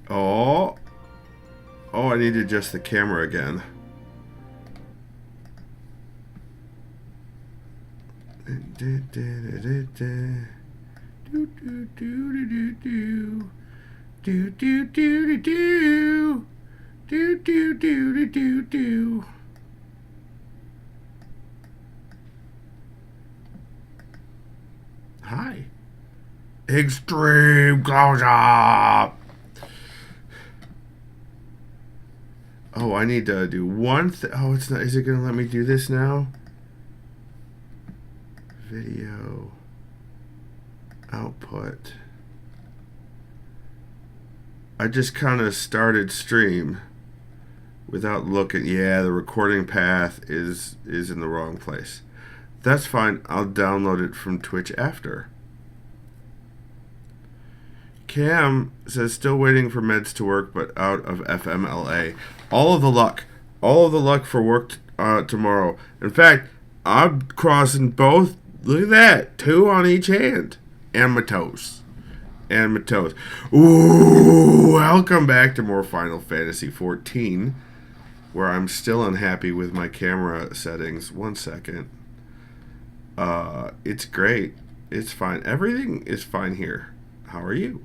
Oh. Oh, I need to adjust the camera again. Do do do do do do do do do do do do do do do do do. Hi. Extreme close up. Oh, I need to do one thing. Oh, it's not. Is it going to let me do this now? Video output. I just kind of started stream without looking. Yeah, the recording path is in the wrong place. That's fine. I'll download it from Twitch after. Cam says still waiting for meds to work, but out of FMLA. All of the luck. All of the luck for work tomorrow. In fact, I'm crossing both. Look at that. 2 on each hand. And my toes. And my toes. Ooh, welcome back to more Final Fantasy XIV, where I'm still unhappy with my camera settings. 1 second. It's great. It's fine. Everything is fine here. How are you?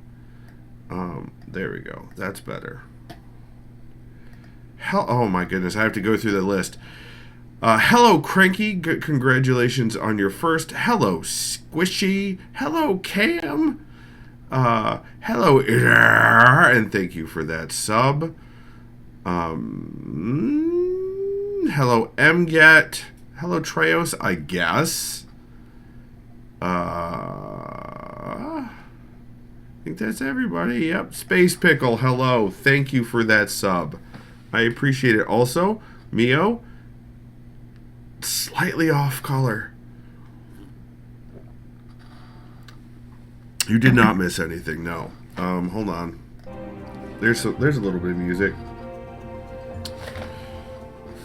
There we go. That's better. Oh my goodness, I have to go through the list. Hello, Cranky. Congratulations on your first. Hello, Squishy. Hello, Cam. Hello, and thank you for that sub. Hello, MGet. Hello, Treos, I guess. I think that's everybody. Yep. Space Pickle, hello. Thank you for that sub. I appreciate it. Also, Mio, slightly off color. You did not miss anything, no. Hold on. There's a little bit of music.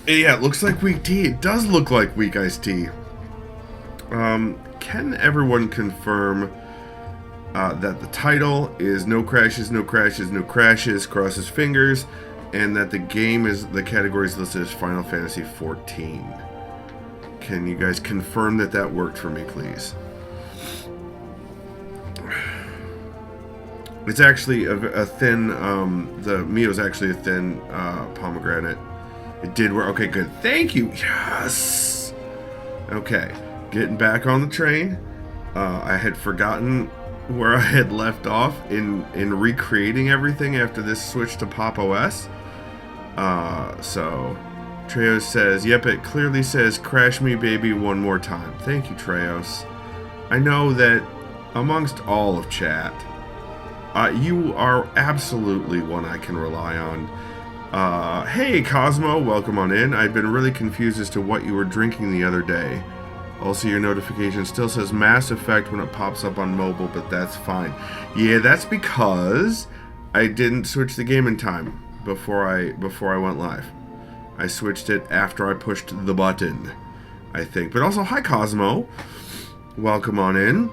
Yeah, it looks like weak tea. It does look like weak iced tea. Can everyone confirm that the title is No Crashes, No Crashes, No Crashes, crosses fingers, and that the game is, the category is listed as Final Fantasy XIV? Can you guys confirm that that worked for me, please? It's actually a thin, the Mio's actually a thin pomegranate. It did work. Okay, good. Thank you. Yes. Okay, getting back on the train. I had forgotten where I had left off in recreating everything after this switch to Pop OS. So Treos says, yep, it clearly says Crash Me Baby one more time. Thank you, Treos. I know that amongst all of chat, you are absolutely one I can rely on. Hey Cosmo, welcome on in. I've been really confused as to what you were drinking the other day. Also, your notification still says Mass Effect when it pops up on mobile, but that's fine. Yeah, that's because I didn't switch the game in time before I went live. I switched it after I pushed the button, I think. But also, hi Cosmo, welcome on in.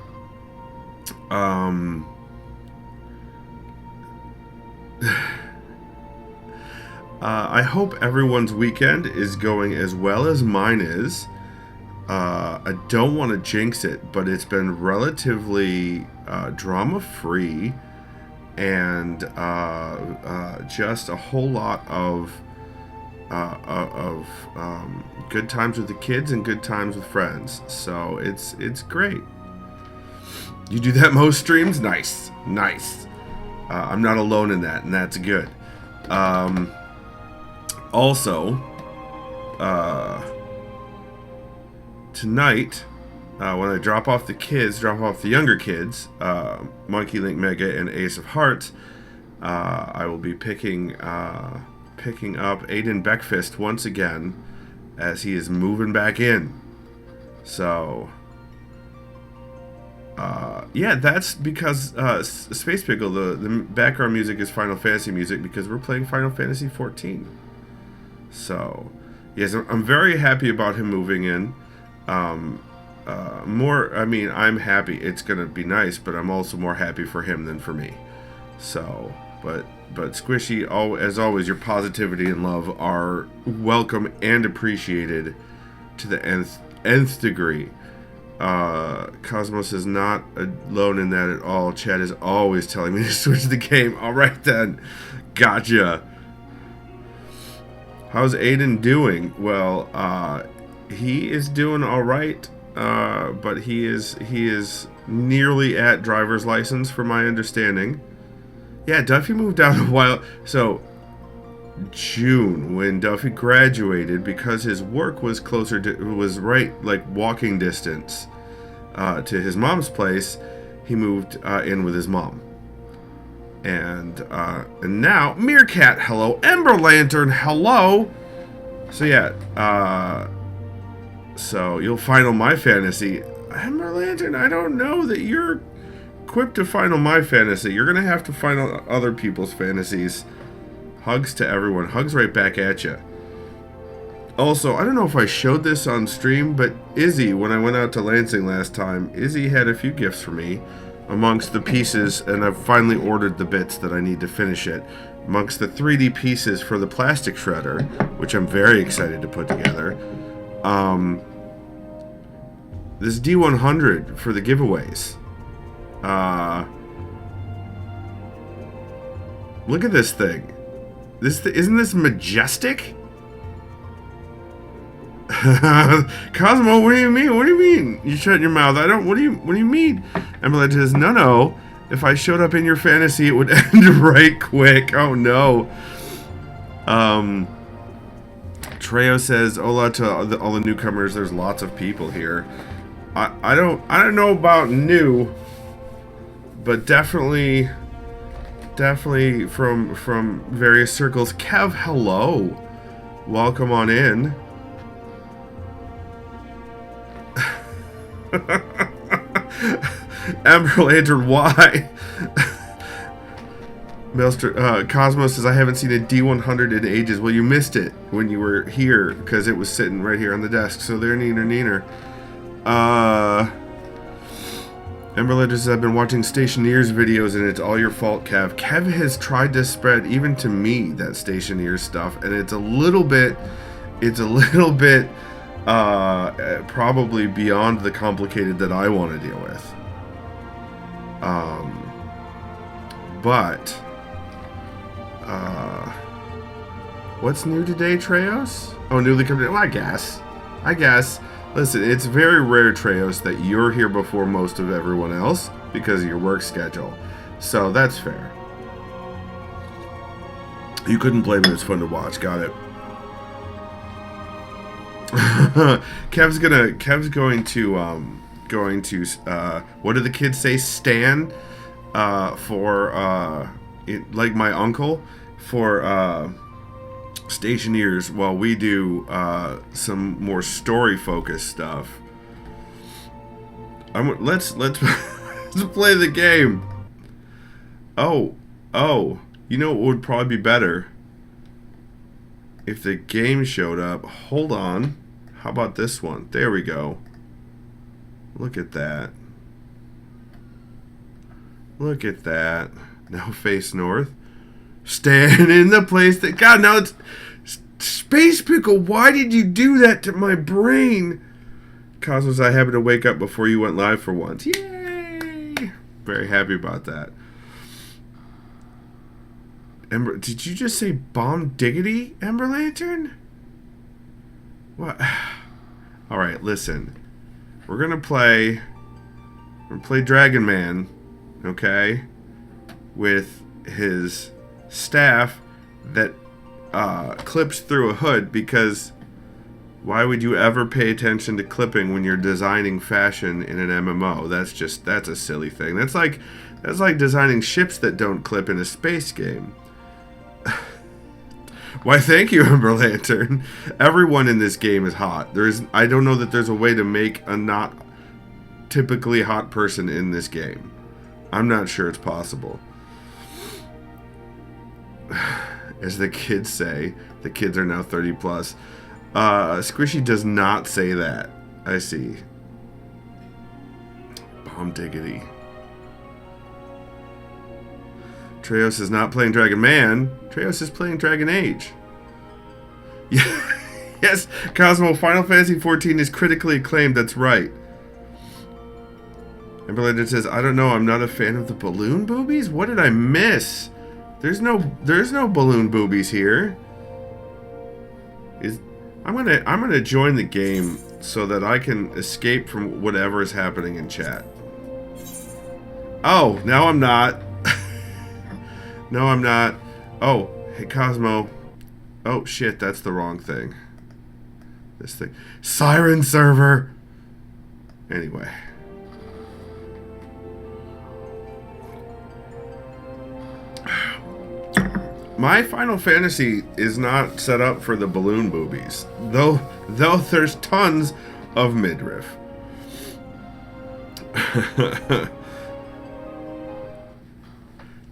I hope everyone's weekend is going as well as mine is. I don't want to jinx it, but it's been relatively drama-free and just a whole lot of good times with the kids and good times with friends. So it's great. You do that most streams? Nice. I'm not alone in that, and that's good. Also, tonight, when I drop off the younger kids, Monkey Link Mega and Ace of Hearts, I will be picking up Aiden Beckfist once again, as he is moving back in. So, yeah, that's because Space Pickle, the background music is Final Fantasy music because we're playing Final Fantasy XIV. So, yes, I'm very happy about him moving in. I'm happy. It's going to be nice, but I'm also more happy for him than for me. So, But Squishy, as always, your positivity and love are welcome and appreciated to the nth degree. Cosmos is not alone in that at all. Chad is always telling me to switch the game. All right then, gotcha. How's Aiden doing? Well, he is doing all right, but he is nearly at driver's license, from my understanding. Yeah, Duffy moved out a while. So, June, when Duffy graduated, because his work was was right, like, walking distance to his mom's place, he moved in with his mom. And now, Meerkat, hello. Ember Lantern, hello. So, yeah, so you'll final my fantasy. Ember Lantern, I don't know that you're equipped to final my fantasy. You're gonna have to final other people's fantasies. Hugs to everyone. Hugs right back at you. Also, I don't know if I showed this on stream, but Izzy, when I went out to Lansing last time, Izzy had a few gifts for me amongst the pieces, and I've finally ordered the bits that I need to finish it. Amongst the 3D pieces for the plastic shredder, which I'm very excited to put together. This D100 for the giveaways. Look at this thing. Isn't this majestic? Cosmo, what do you mean? What do you mean? You shut your mouth. What do you mean? Emily says, no. If I showed up in your fantasy, it would end right quick. Oh no. Treo says, hola to all the newcomers. There's lots of people here. I don't know about new, but definitely from various circles. Kev, hello. Welcome on in. Ember Lantern, why? Cosmos says, I haven't seen a D100 in ages. Well, you missed it when you were here, because it was sitting right here on the desk. So there, neener. Ember Lantern says, I've been watching Stationeer's videos, and it's all your fault, Kev. Kev has tried to spread, even to me, that Stationeer stuff, and it's a little bit probably beyond the complicated that I want to deal with. But what's new today, Treos? Oh, newly coming. Well, I guess. Listen, it's very rare, Treos, that you're here before most of everyone else because of your work schedule. So that's fair. You couldn't blame me. It's fun to watch. Got it. Kev's going to what do the kids say? Stan for like my uncle for Stationeers, while we do some more story focused stuff. Let's play the game. Oh, you know what would probably be better if the game showed up. Hold on. How about this one? There we go. Look at that. Look at that. Now face north. Stand in the place that... God, now it's... Space Pickle, why did you do that to my brain? Cosmos, I happened to wake up before you went live for once. Yay! Very happy about that. Ember, did you just say bomb diggity, Ember Lantern? What? Alright, listen. We're gonna play Dragon Man, okay? With his staff that clips through a hood, because why would you ever pay attention to clipping when you're designing fashion in an MMO? That's a silly thing. That's like designing ships that don't clip in a space game. Why, thank you, Ember Lantern. Everyone in this game is hot. I don't know that there's a way to make a not typically hot person in this game. I'm not sure it's possible. As the kids say, the kids are now 30 plus. Squishy does not say that. I see. Bomb diggity. Treos is not playing Dragon Man. Treos is playing Dragon Age. Yeah. Yes, Cosmo, Final Fantasy XIV is critically acclaimed. That's right. Amber Legend says, I don't know, I'm not a fan of the balloon boobies? What did I miss? There's no balloon boobies here. I'm gonna join the game so that I can escape from whatever is happening in chat. Oh, now I'm not. No, I'm not. Oh, hey Cosmo. Oh shit, that's the wrong thing. This thing. Siren server! Anyway. My Final Fantasy is not set up for the balloon boobies. Though there's tons of midriff.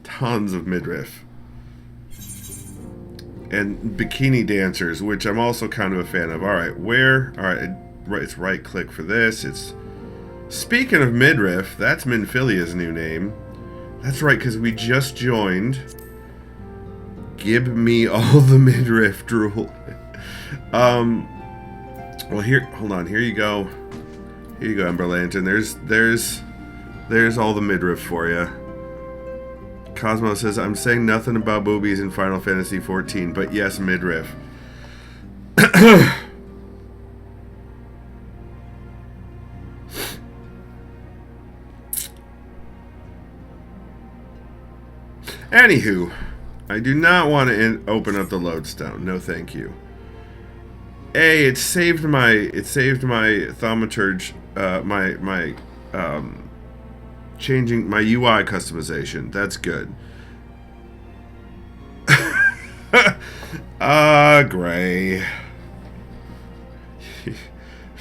Tons of midriff. And bikini dancers, which I'm also kind of a fan of. Alright, where? Alright, it's right click for this. It's speaking of midriff, that's Minfilia's new name. That's right, because we just joined. Give me all the midriff drool. Well here, hold on, here you go. Here you go, Ember Lantern. There's all the midriff for you. Cosmo says, I'm saying nothing about boobies in Final Fantasy XIV, but yes, midriff. Anywho, I do not want to open up the lodestone. No, thank you. Hey, it saved my thaumaturge, changing my UI customization. That's good. Gray.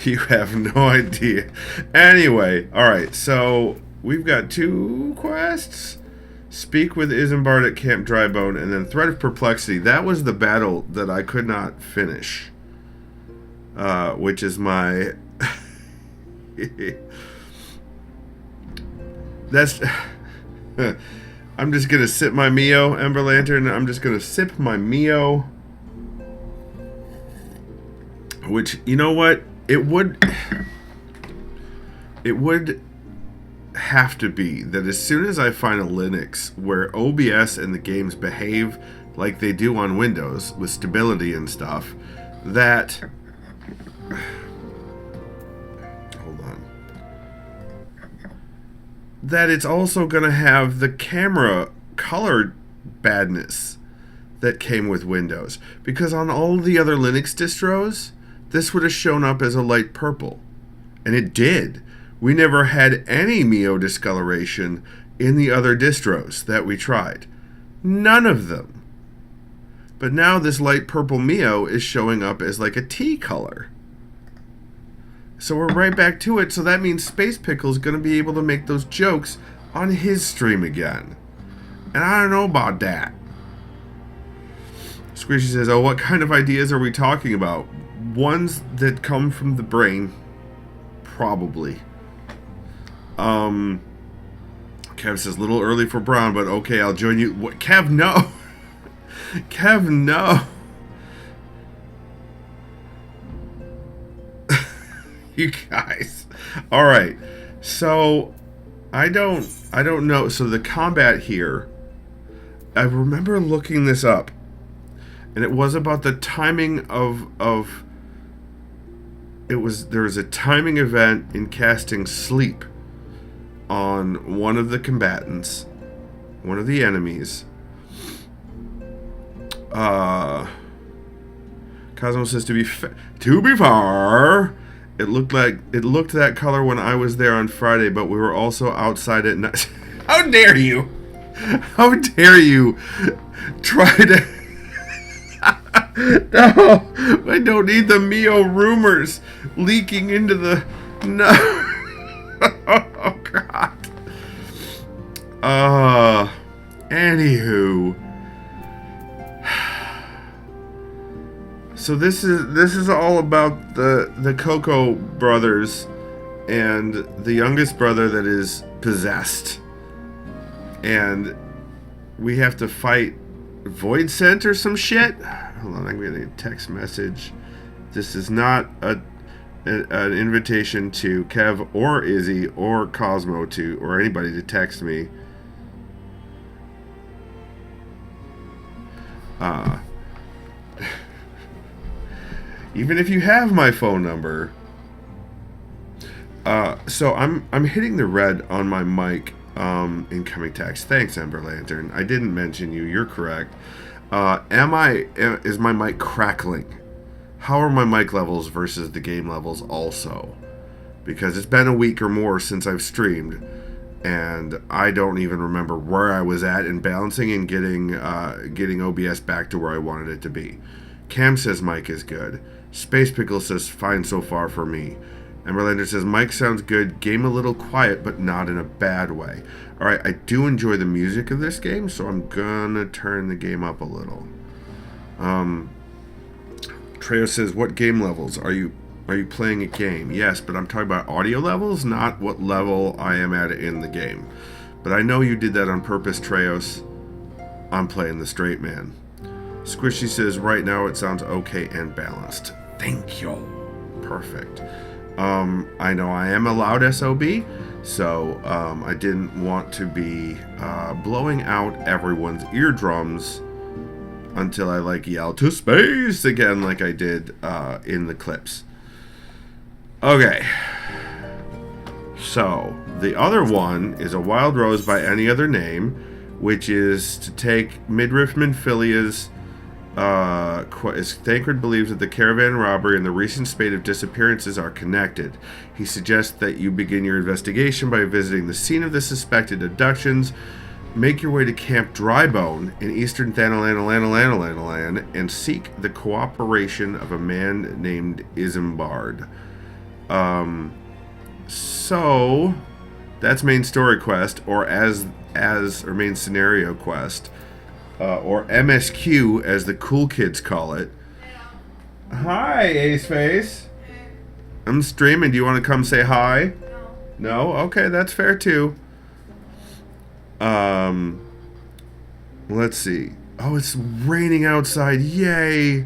You have no idea. Anyway, alright, so we've got 2 quests. Speak with Isambard at Camp Drybone, and then Thread of Perplexity. That was the battle that I could not finish. Which is my... That's... I'm just gonna sip my Mio, Ember Lantern. I'm just gonna sip my Mio. Which, you know what? It would have to be that as soon as I find a Linux where OBS and the games behave like they do on Windows, with stability and stuff, that... that it's also going to have the camera color badness that came with Windows. Because on all the other Linux distros, this would have shown up as a light purple. And it did. We never had any Mio discoloration in the other distros that we tried. None of them. But now this light purple Mio is showing up as like a tea color. So we're right back to it, so that means Space Pickle's going to be able to make those jokes on his stream again. And I don't know about that. Squishy says, oh, what kind of ideas are we talking about? Ones that come from the brain? Probably. Kev says, little early for Brown, but okay, I'll join you. What? Kev, no! Kev, no! You guys. Alright. So I don't know. So the combat here, I remember looking this up, and it was about the timing of there was a timing event in casting sleep on one of the combatants, one of the enemies. Cosmo says, to be fair, it looked that color when I was there on Friday, but we were also outside at night. How dare you? How dare you try to... No, I don't need the Mio rumors leaking into the... No. Oh, God. Anywho. So this is all about the Coco brothers and the youngest brother that is possessed. And we have to fight Void Scent or some shit. Hold on, I'm getting a text message. This is not an invitation to Kev or Izzy or Cosmo or anybody to text me. Even if you have my phone number. So I'm hitting the red on my mic. Incoming text. Thanks, Ember Lantern. I didn't mention you. You're correct. Is my mic crackling? How are my mic levels versus the game levels also? Because it's been a week or more since I've streamed, and I don't even remember where I was at in balancing and getting OBS back to where I wanted it to be. Cam says mic is good. Space Pickle says fine so far for me. Emberlander says mic sounds good, game a little quiet, but not in a bad way. Alright, I do enjoy the music of this game, so I'm gonna turn the game up a little. Treo says, what game levels? Are you playing a game? Yes, but I'm talking about audio levels, not what level I am at in the game. But I know you did that on purpose, Treos. I'm playing the straight man. Squishy says, right now it sounds okay and balanced. Thank you. Perfect. I know I am a loud SOB, so I didn't want to be blowing out everyone's eardrums until I yell to space again like I did in the clips. Okay. So, the other one is a Wild Rose by Any Other Name, which is to take Midriff Minfilia's Thancred believes that the caravan robbery and the recent spate of disappearances are connected. He suggests that you begin your investigation by visiting the scene of the suspected abductions, make your way to Camp Drybone in eastern Thanalan and seek the cooperation of a man named Isambard. So that's main story quest, or or main scenario quest. Or MSQ, as the cool kids call it. Hi, Ace Face. I'm streaming. Do you want to come say hi? No? Okay, that's fair too. Let's see. Oh, it's raining outside. Yay!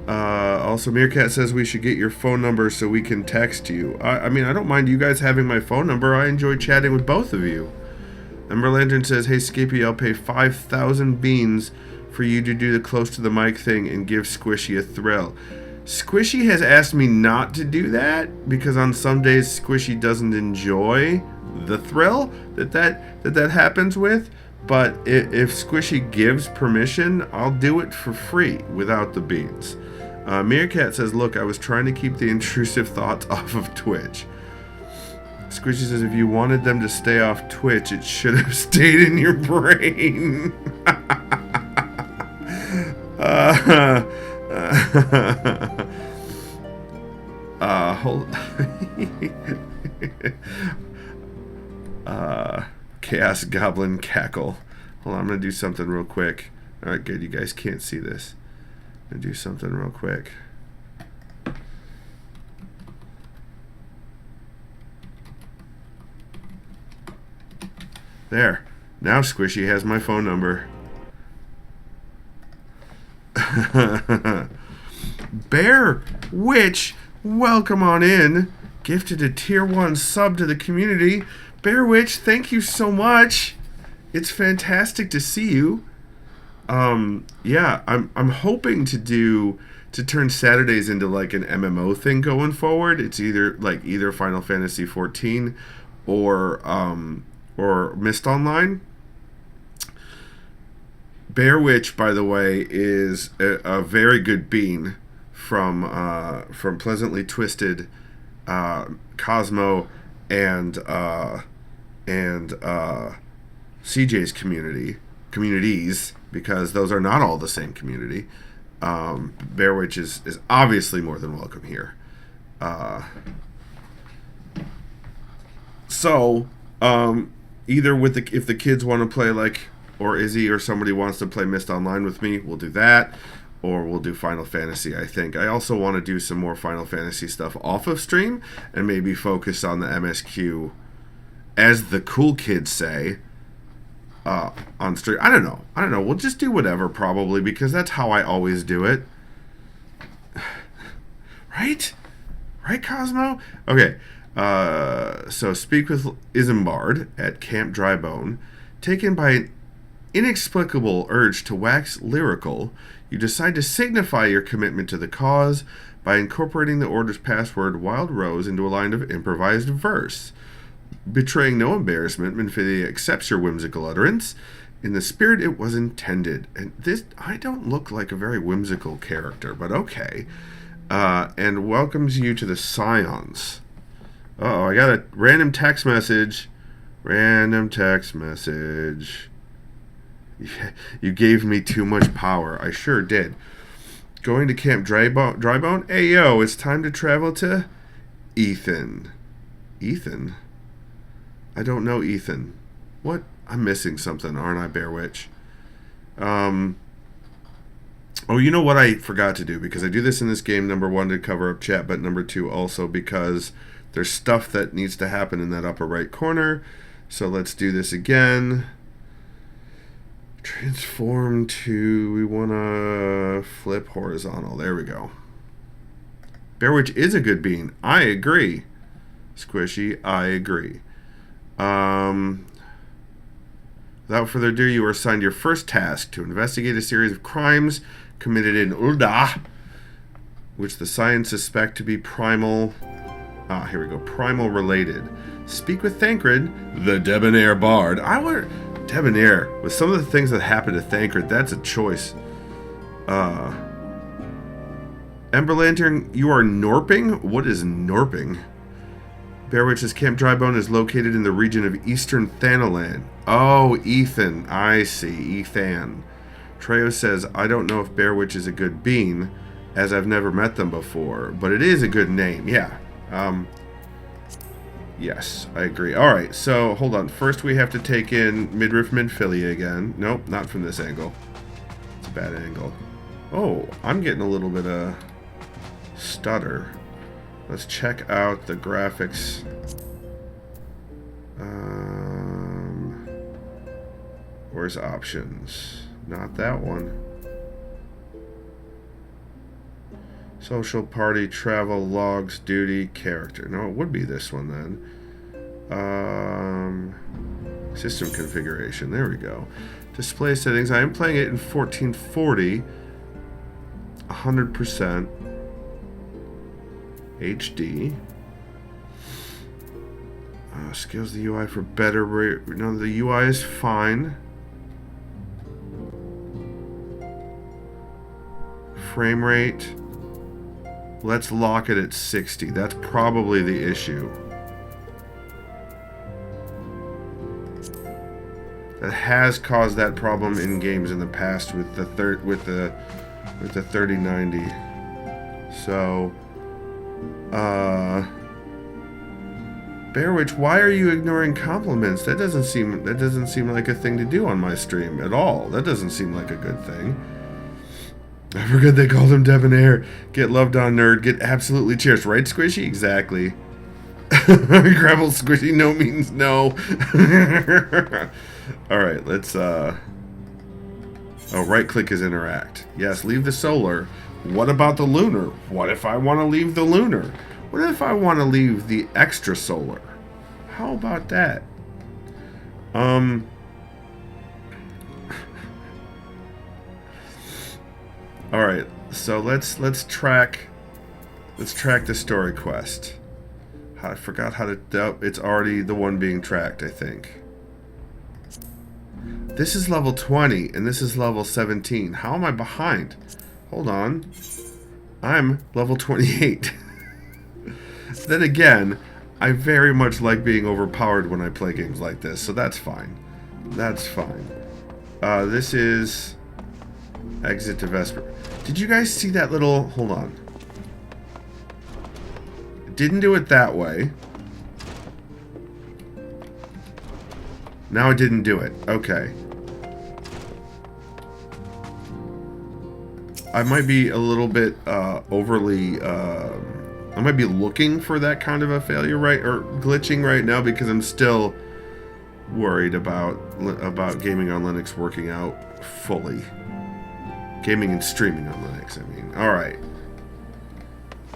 Also, Meerkat says we should get your phone number so we can text you. I mean, I don't mind you guys having my phone number. I enjoy chatting with both of you. Ember Lantern says, hey Skippy, I'll pay 5,000 beans for you to do the close to the mic thing and give Squishy a thrill. Squishy has asked me not to do that because on some days Squishy doesn't enjoy the thrill that happens with. But if Squishy gives permission, I'll do it for free without the beans. Meerkat says, look, I was trying to keep the intrusive thoughts off of Twitch. Squishy says, if you wanted them to stay off Twitch, it should have stayed in your brain. Chaos Goblin cackle. Hold on, I'm going to do something real quick. Alright, good. You guys can't see this. I'm going to do something real quick. There. Now Squishy has my phone number. Bear Witch, welcome on in. Gifted a tier 1 sub to the community. Bear Witch, thank you so much. It's fantastic to see you. Yeah, I'm hoping to turn Saturdays into like an MMO thing going forward. It's either Final Fantasy XIV or Mist Online. Bear Witch, by the way, is a very good bean from Pleasantly Twisted, Cosmo, and CJ's communities, because those are not all the same community. Bear Witch is obviously more than welcome here. Either if the kids want to play or Izzy or somebody wants to play Mist Online with me, we'll do that, or we'll do Final Fantasy, I think. I also want to do some more Final Fantasy stuff off of stream and maybe focus on the MSQ, as the cool kids say, on on stream. I don't know. We'll just do whatever, probably, because that's how I always do it. Right? Right, Cosmo? Okay. So speak with Isambard at Camp Drybone. Taken by an inexplicable urge to wax lyrical, you decide to signify your commitment to the cause by incorporating the order's password Wild Rose into a line of improvised verse. Betraying no embarrassment, Minfilia accepts your whimsical utterance in the spirit it was intended. And this, I don't look like a very whimsical character, but okay. And welcomes you to the Scions. Uh-oh, I got a random text message. Random text message. You gave me too much power. I sure did. Going to Camp Drybone? Hey, yo, it's time to travel to Ethan. Ethan? I don't know Ethan. What? I'm missing something, aren't I, Bear Witch? Oh, you know what I forgot to do? Because I do this in this game, number one, to cover up chat, but number two, also because there's stuff that needs to happen in that upper right corner. So let's do this again. Transform to, we want to flip horizontal. There we go. Bear Witch is a good bean. I agree. Squishy, I agree. Without further ado, you are assigned your first task to investigate a series of crimes committed in Ulda, which the Scions suspect to be primal. Here we go. Primal related. Speak with Thancred, the debonair bard. Debonair, with some of the things that happened to Thancred, that's a choice. Ember Lantern, you are Norping? What is Norping? Bear Witch's Camp Drybone is located in the region of Eastern Thanalan. Oh, Ethan. I see. Ethan. Treo says, I don't know if Bear Witch is a good bean, as I've never met them before, but it is a good name. Yeah. Yes, I agree. Alright, so, hold on. First we have to take in Midriff Minfilia again. Nope, not from this angle. It's a bad angle. Oh, I'm getting a little bit of stutter. Let's check out the graphics. Where's options? Not that one. Social party, travel, logs, duty, character. No, it would be this one then. System configuration. There we go. Display settings. I am playing it in 1440. 100%. HD. Scales the UI for better rate. No, the UI is fine. Frame rate. Let's lock it at 60. That's probably the issue. That has caused that problem in games in the past with the 3090. So, Bear Witch, why are you ignoring compliments? That doesn't seem like a thing to do on my stream at all. That doesn't seem like a good thing. I forgot they called him Debonair. Get loved on, nerd. Get absolutely cheers. Right, Squishy? Exactly. Gravel Squishy, no means no. Alright, let's, Oh, right-click is interact. Yes, leave the solar. What about the lunar? What if I want to leave the lunar? What if I want to leave the extra solar? How about that? All right, so let's track the story quest. I forgot how to. Oh, it's already the one being tracked, I think. This is level 20 and this is level 17. How am I behind? Hold on. I'm level 28. Then again, I very much like being overpowered when I play games like this, so that's fine. That's fine. This is exit to Vesper. Did you guys see that little... Hold on. Didn't do it that way. Now it didn't do it. Okay. I might be a little bit overly... I might be looking for that kind of a failure or glitching right now because I'm still worried about gaming on Linux working out fully. Gaming and streaming on Linux, I mean. Alright.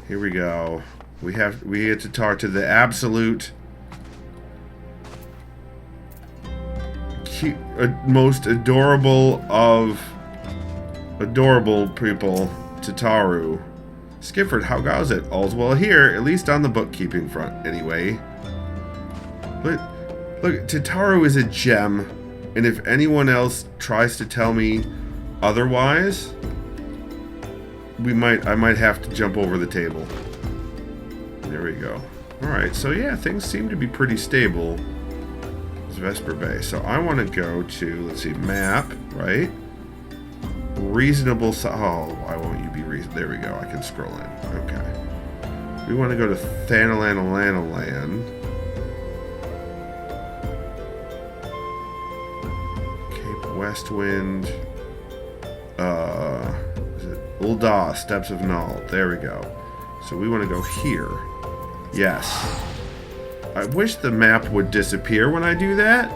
Here we go. We get to talk to the absolute cute, most adorable of adorable people, Tataru. Skifford, how goes it? All's well here, at least on the bookkeeping front, anyway. Look, Tataru is a gem, and if anyone else tries to tell me otherwise, I might have to jump over the table. There we go. Alright, so yeah, things seem to be pretty stable. It's Vesper Bay. So I want to go to, let's see, map, right? Reasonable oh, why won't you be reasonable? There we go, I can scroll in. Okay. We want to go to Thanalanalana Land. Cape Westwind. Is it Ul'dah, Steps of Null. There we go. So we want to go here. Yes. I wish the map would disappear when I do that.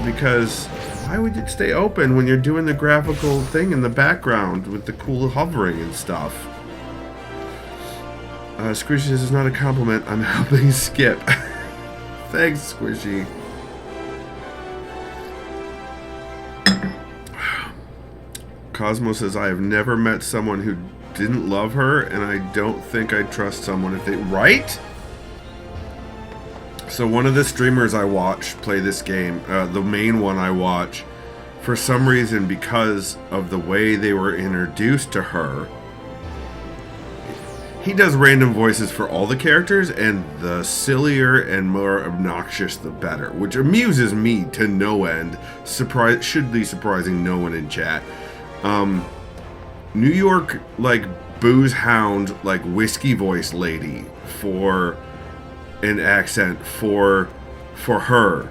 Because why would it stay open when you're doing the graphical thing in the background with the cool hovering and stuff? Squishy says it's not a compliment. I'm helping Skip. Thanks, Squishy. Cosmo says I have never met someone who didn't love her, and I don't think I'd trust someone if they... Right? So one of the streamers I watch play this game, the main one I watch, for some reason, because of the way they were introduced to her, he does random voices for all the characters, and the sillier and more obnoxious the better, which amuses me to no end. Should be surprising no one in chat. New York, like, booze hound, like, whiskey voice lady for an accent for her.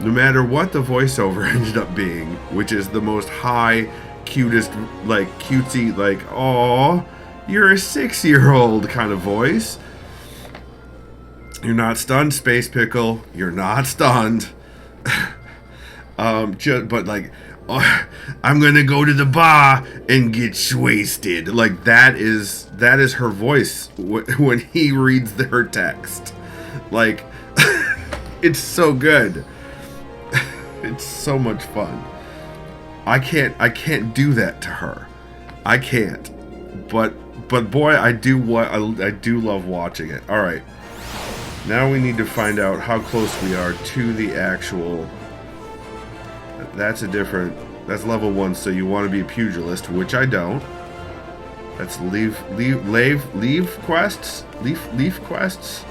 No matter what the voiceover ended up being, which is the most high, cutest, like, cutesy, like, aww, you're a 6-year-old kind of voice. You're not stunned, Space Pickle. You're not stunned. But, like, oh, I'm gonna go to the bar and get wasted. Like, that is her voice when he reads her text. Like, it's so good. It's so much fun. I can't do that to her. I can't. But boy, I do love watching it. All right. Now we need to find out how close we are to the actual. That's level 1, so you want to be a pugilist, which I don't. That's leave quests. Leaf quests.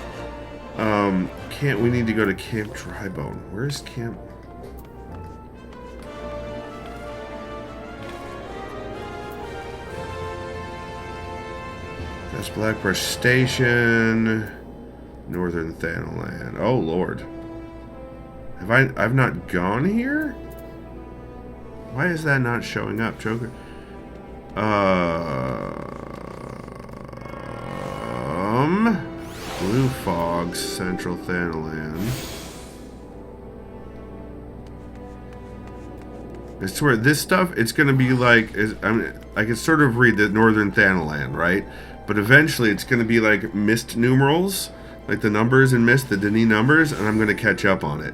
We need to go to Camp Drybone. Where's Camp? That's Blackbrush Station. Northern Thanaland. Oh Lord. I've not gone here? Why is that not showing up, Joker? Blue Fogs, Central Thanaland. I swear, this stuff, it's gonna be like, I can sort of read the Northern Thanaland, right? But eventually it's gonna be like mist numerals, like the numbers in Mist, the Denis numbers, and I'm gonna catch up on it.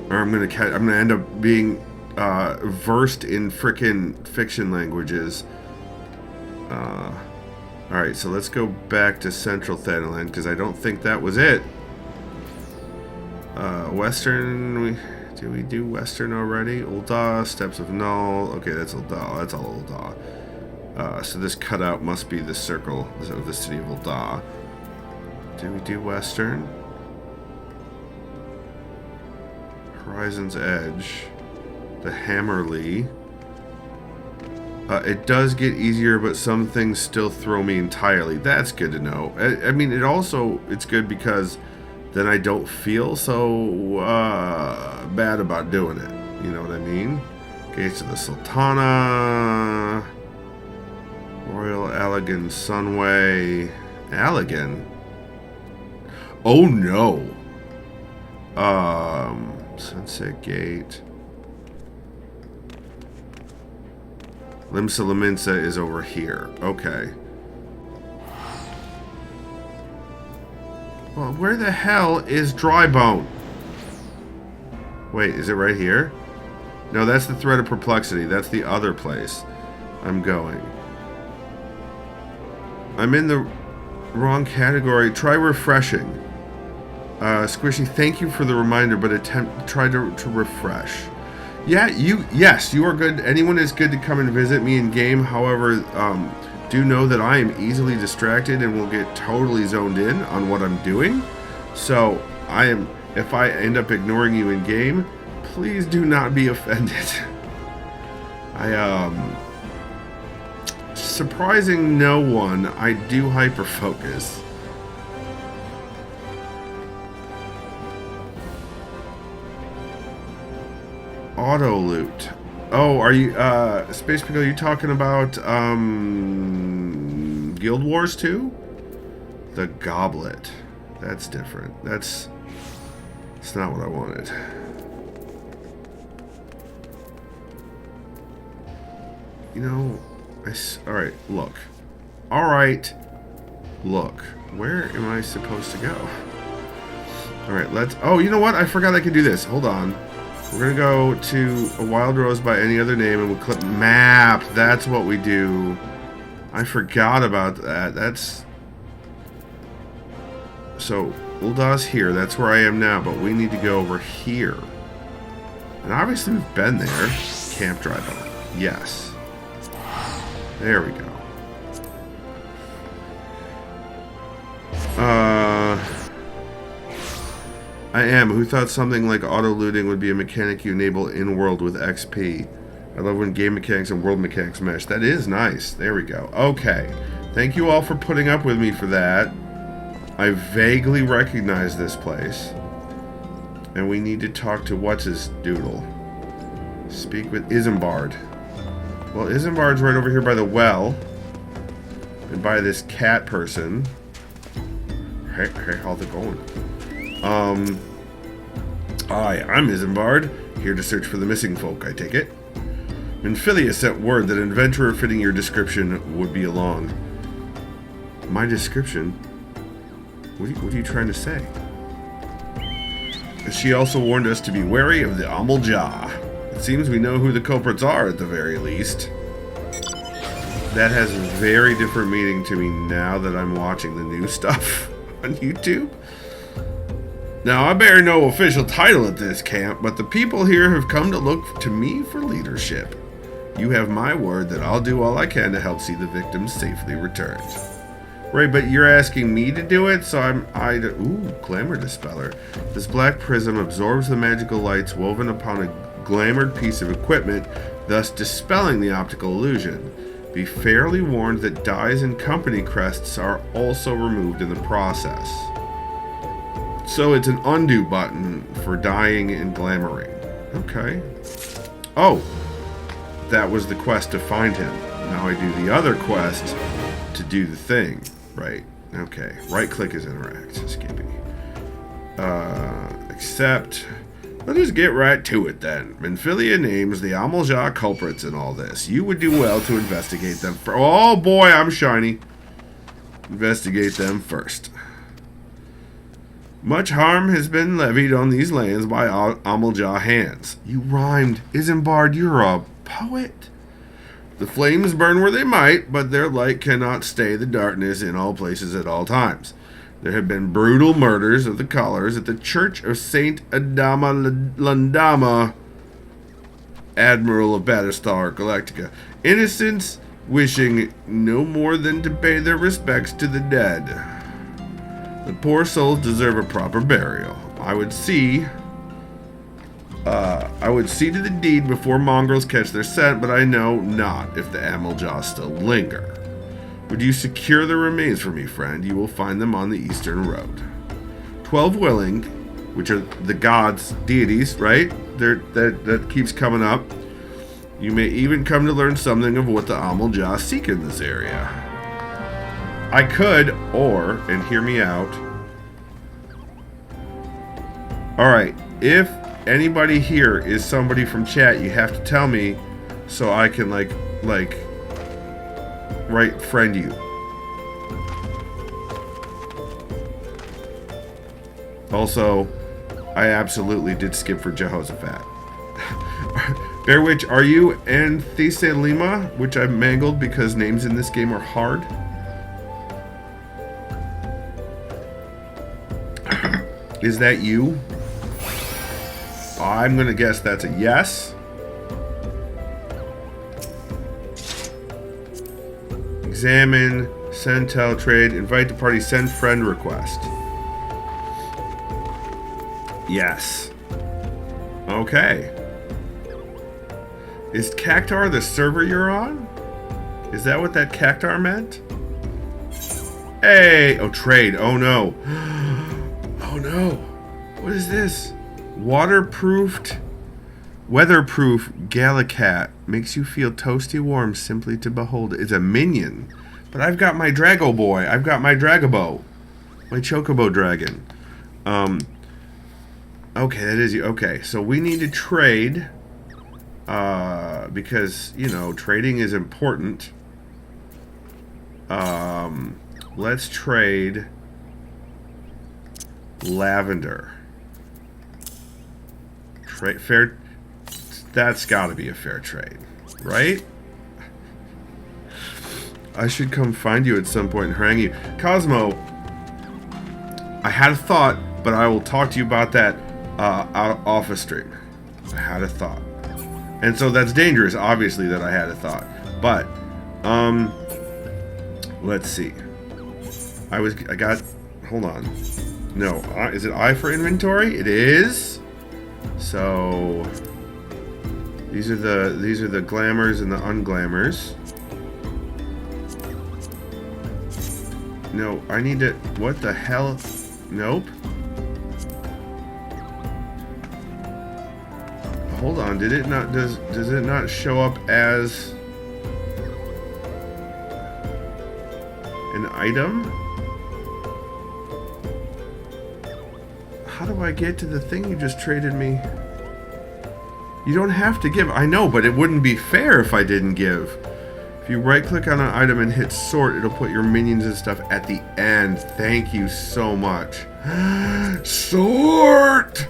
Or I'm gonna end up being versed in frickin' fiction languages. Alright, so let's go back to Central Thanaland, because I don't think that was it. Western, did we do Western already? Ul'dah, Steps of Null. Okay, that's Ul'dah. That's all Ul'dah. So this cutout must be the circle of the city of Ul'dah. Did we do Western? Horizon's Edge. The Hammerly. It does get easier, but some things still throw me entirely. That's good to know. I mean, it's good because then I don't feel so bad about doing it. You know what I mean? Gates of the Sultana. Royal Allegan Sunway. Allegan? Oh no. Sunset Gate. Limsa Laminsa is over here. Okay. Well, where the hell is Drybone? Wait, is it right here? No, that's the Thread of Perplexity. That's the other place I'm going. I'm in the wrong category. Try refreshing. Squishy, thank you for the reminder, but try to refresh. Yeah, yes, you are good. Anyone is good to come and visit me in game. However, do know that I am easily distracted and will get totally zoned in on what I'm doing. So if I end up ignoring you in game, please do not be offended. Surprising no one, I do hyper focus. Auto loot. Oh, are you Space Pickle, are you talking about Guild Wars 2? The Goblet. That's different. That's not what I wanted. You know, alright, look. Alright, look. Where am I supposed to go? Alright, oh, you know what? I forgot I could do this. Hold on. We're going to go to a Wild Rose by any other name, and we'll click map. That's what we do. I forgot about that. That's... So, Ulda's here. That's where I am now, but we need to go over here. And obviously we've been there. Camp Drybone. Yes. There we go. I am. Who thought something like auto-looting would be a mechanic you enable in-world with XP? I love when game mechanics and world mechanics mesh. That is nice. There we go. Okay. Thank you all for putting up with me for that. I vaguely recognize this place. And we need to talk to what's-his-doodle. Speak with Isambard. Well, Isambard's right over here by the well. And by this cat person. Hey, how's it going? Hi, I'm Isambard, here to search for the missing folk, I take it. Minfilia sent word that an adventurer fitting your description would be along. My description? What are you trying to say? She also warned us to be wary of the Amal Jah. It seems we know who the culprits are, at the very least. That has a very different meaning to me now that I'm watching the new stuff on YouTube. Now, I bear no official title at this camp, but the people here have come to look to me for leadership. You have my word that I'll do all I can to help see the victims safely returned. Right, but you're asking me to do it, so ooh, Glamour Dispeller. This black prism absorbs the magical lights woven upon a glamored piece of equipment, thus dispelling the optical illusion. Be fairly warned that dyes and company crests are also removed in the process. So it's an undo button for dyeing and glamoring. Okay. Oh, that was the quest to find him. Now I do the other quest to do the thing. Right. Okay. Right click is interact. Skippy. Accept. Let us get right to it then. Minfilia names the Amal Jah culprits in all this. You would do well to investigate them first. Oh boy, I'm shiny. Investigate them first. Much harm has been levied on these lands by Amal Jah hands. You rhymed. Isambard, you're a poet. The flames burn where they might, but their light cannot stay the darkness in all places at all times. There have been brutal murders of the callers at the Church of Saint Adama Landama, Admiral of Battlestar Galactica. Innocents wishing no more than to pay their respects to the dead. The poor souls deserve a proper burial. I would see to the deed before mongrels catch their scent, but I know not if the Amal Jah still linger. Would you secure the remains for me, friend? You will find them on the eastern road. 12 willing, which are the gods, deities, right? That keeps coming up. You may even come to learn something of what the Amal Jah seek in this area. I could, and hear me out, Alright, if anybody here is somebody from chat, you have to tell me so I can, like, friend you. Also, I absolutely did skip for Jehoshaphat. Bear Witch, are you Anthese Lima, which I've mangled because names in this game are hard? Is that you? I'm gonna guess that's a yes. Examine, send, tell, trade, invite to party, send friend request. Yes. Okay. Is Cactar the server you're on? Is that what that Cactar meant? Hey! Oh, trade. Oh, no. Oh, no. What is this? Weatherproof Gallicat. Makes you feel toasty warm simply to behold it. It's a minion. But I've got my Drago boy. I've got my Dragobo. My Chocobo dragon. Okay, that is you. Okay, so we need to trade. Because, you know, trading is important. Let's trade lavender. Fair. That's got to be a fair trade, right? I should come find you at some point and harangue you. Cosmo, I had a thought, but I will talk to you about that off a stream. I had a thought. And so that's dangerous, obviously, that I had a thought. But, let's see. Hold on. No, is it I for inventory? It is. So, these are the glamours and the unglamours. No, I need to, what the hell? Nope. Hold on, did it not, does it not show up as an item? How do I get to the thing you just traded me? You don't have to give, I know, but it wouldn't be fair if I didn't give. If you right click on an item and hit sort, it'll put your minions and stuff at the end. Thank you so much. Sort!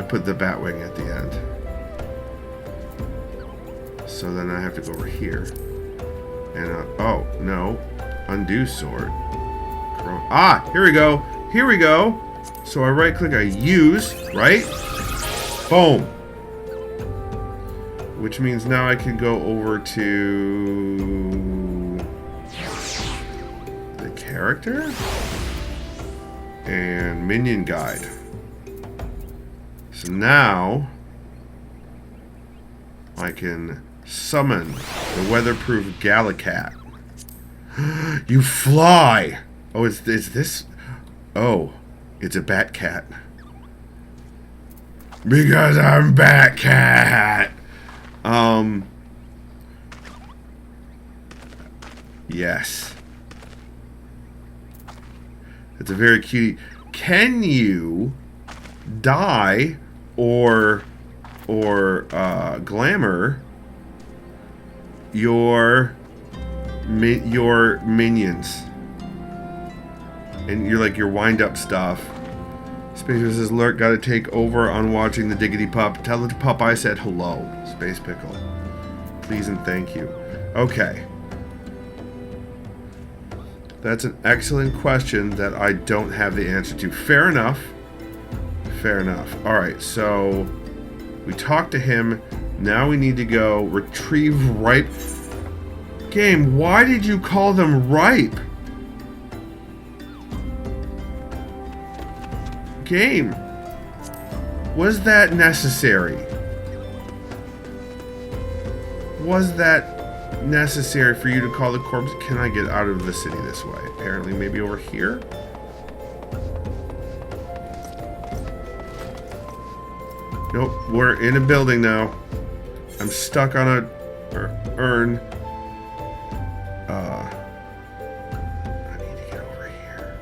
Put the Batwing at the end. So then I have to go over here. And, oh, no. Undo sort. Ah, here we go. Here we go. So I right click, I use, right? Boom. Which means now I can go over to the character and minion guide. So now I can summon the weatherproof Gallicat. You fly! Oh, is this? Oh, it's a Batcat. Because I'm Batcat! Yes. It's a very cutie. Can you die or glamour your minions and your wind up stuff? Space says, "Lurk, gotta take over on watching the Diggity Pup. Tell the pup I said hello." Space Pickle, please and thank you. Okay, that's an excellent question that I don't have the answer to. Fair enough. Fair enough. All right, so we talked to him. Now we need to go retrieve ripe. Game, why did you call them ripe? Game, was that necessary? Was that necessary for you to call the corpse? Can I get out of the city this way? Apparently, maybe over here? Nope, we're in a building now. I'm stuck on a urn. I need to get over here.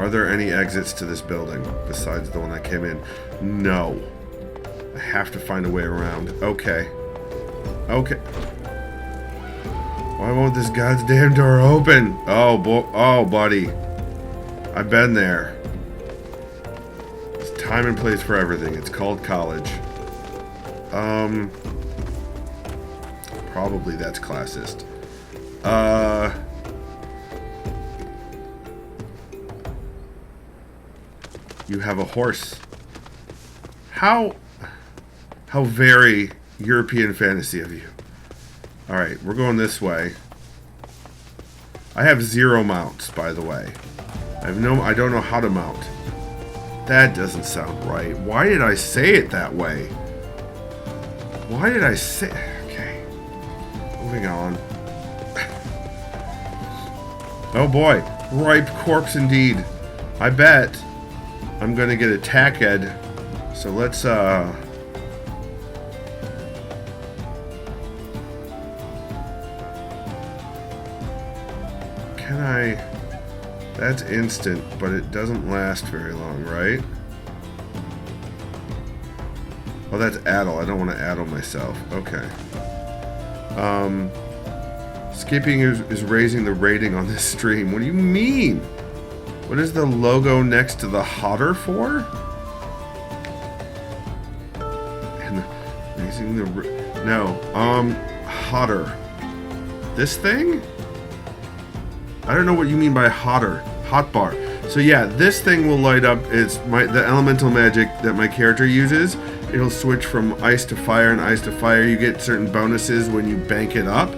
Are there any exits to this building besides the one I came in? No. I have to find a way around. Okay. Okay. Why won't this goddamn door open? Oh, oh, buddy. I've been there. There's time and place for everything. It's called college. Probably that's classist. You have a horse. How very European fantasy of you. Alright, we're going this way. I have 0 mounts, by the way. I don't know how to mount. That doesn't sound right. Why did I say it that way? Why did I say... Okay. Moving on. Oh boy. Ripe corpse indeed. I bet I'm gonna get attacked. So let's, Can I... That's instant, but it doesn't last very long, right? Oh, that's addle. I don't want to addle myself. Okay. Skipping is raising the rating on this stream. What do you mean? What is the logo next to the hotter for? And raising the... No. Hotter. This thing? I don't know what you mean by hotter. Hotbar. So yeah, this thing will light up. It's the elemental magic that my character uses. It'll switch from ice to fire and ice to fire. You get certain bonuses when you bank it up.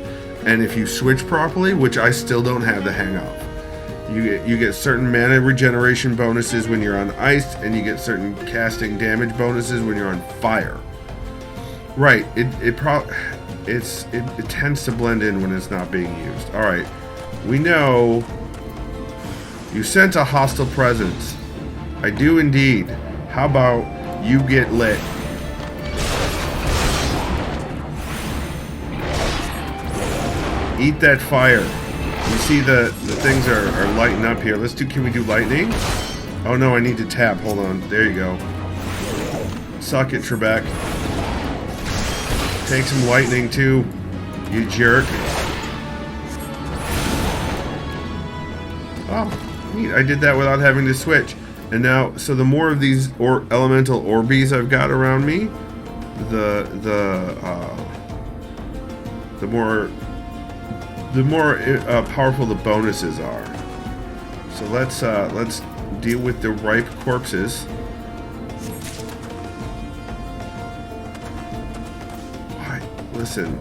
And if you switch properly, which I still don't have the hang of. You get certain mana regeneration bonuses when you're on ice, and you get certain casting damage bonuses when you're on fire. Right. It tends to blend in when it's not being used. All right. We know you sent a hostile presence. I do indeed. How about you get lit? Eat that fire. You see the things are lighting up here. Can we do lightning? Oh no, I need to tap. Hold on. There you go. Suck it, Trebek. Take some lightning too, you jerk. Oh, neat. I did that without having to switch. And now, so the more of these elemental orbies I've got around me, the more powerful the bonuses are. So let's deal with the ripe corpses. Listen,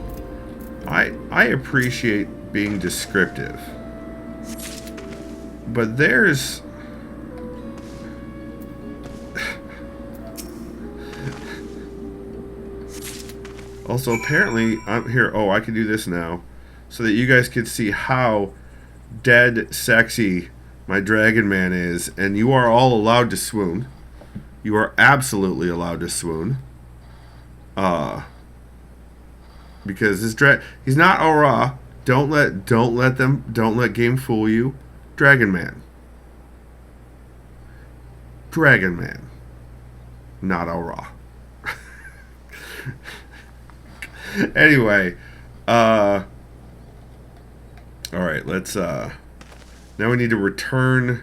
I appreciate being descriptive, but there's also apparently I'm here. Oh, I can do this now, so that you guys could see how dead sexy my Dragon Man is, and you are all allowed to swoon. You are absolutely allowed to swoon. Because this he's not aura. Don't let game fool you. Dragon Man. Dragon Man. Not aura. Anyway, all right, let's now we need to return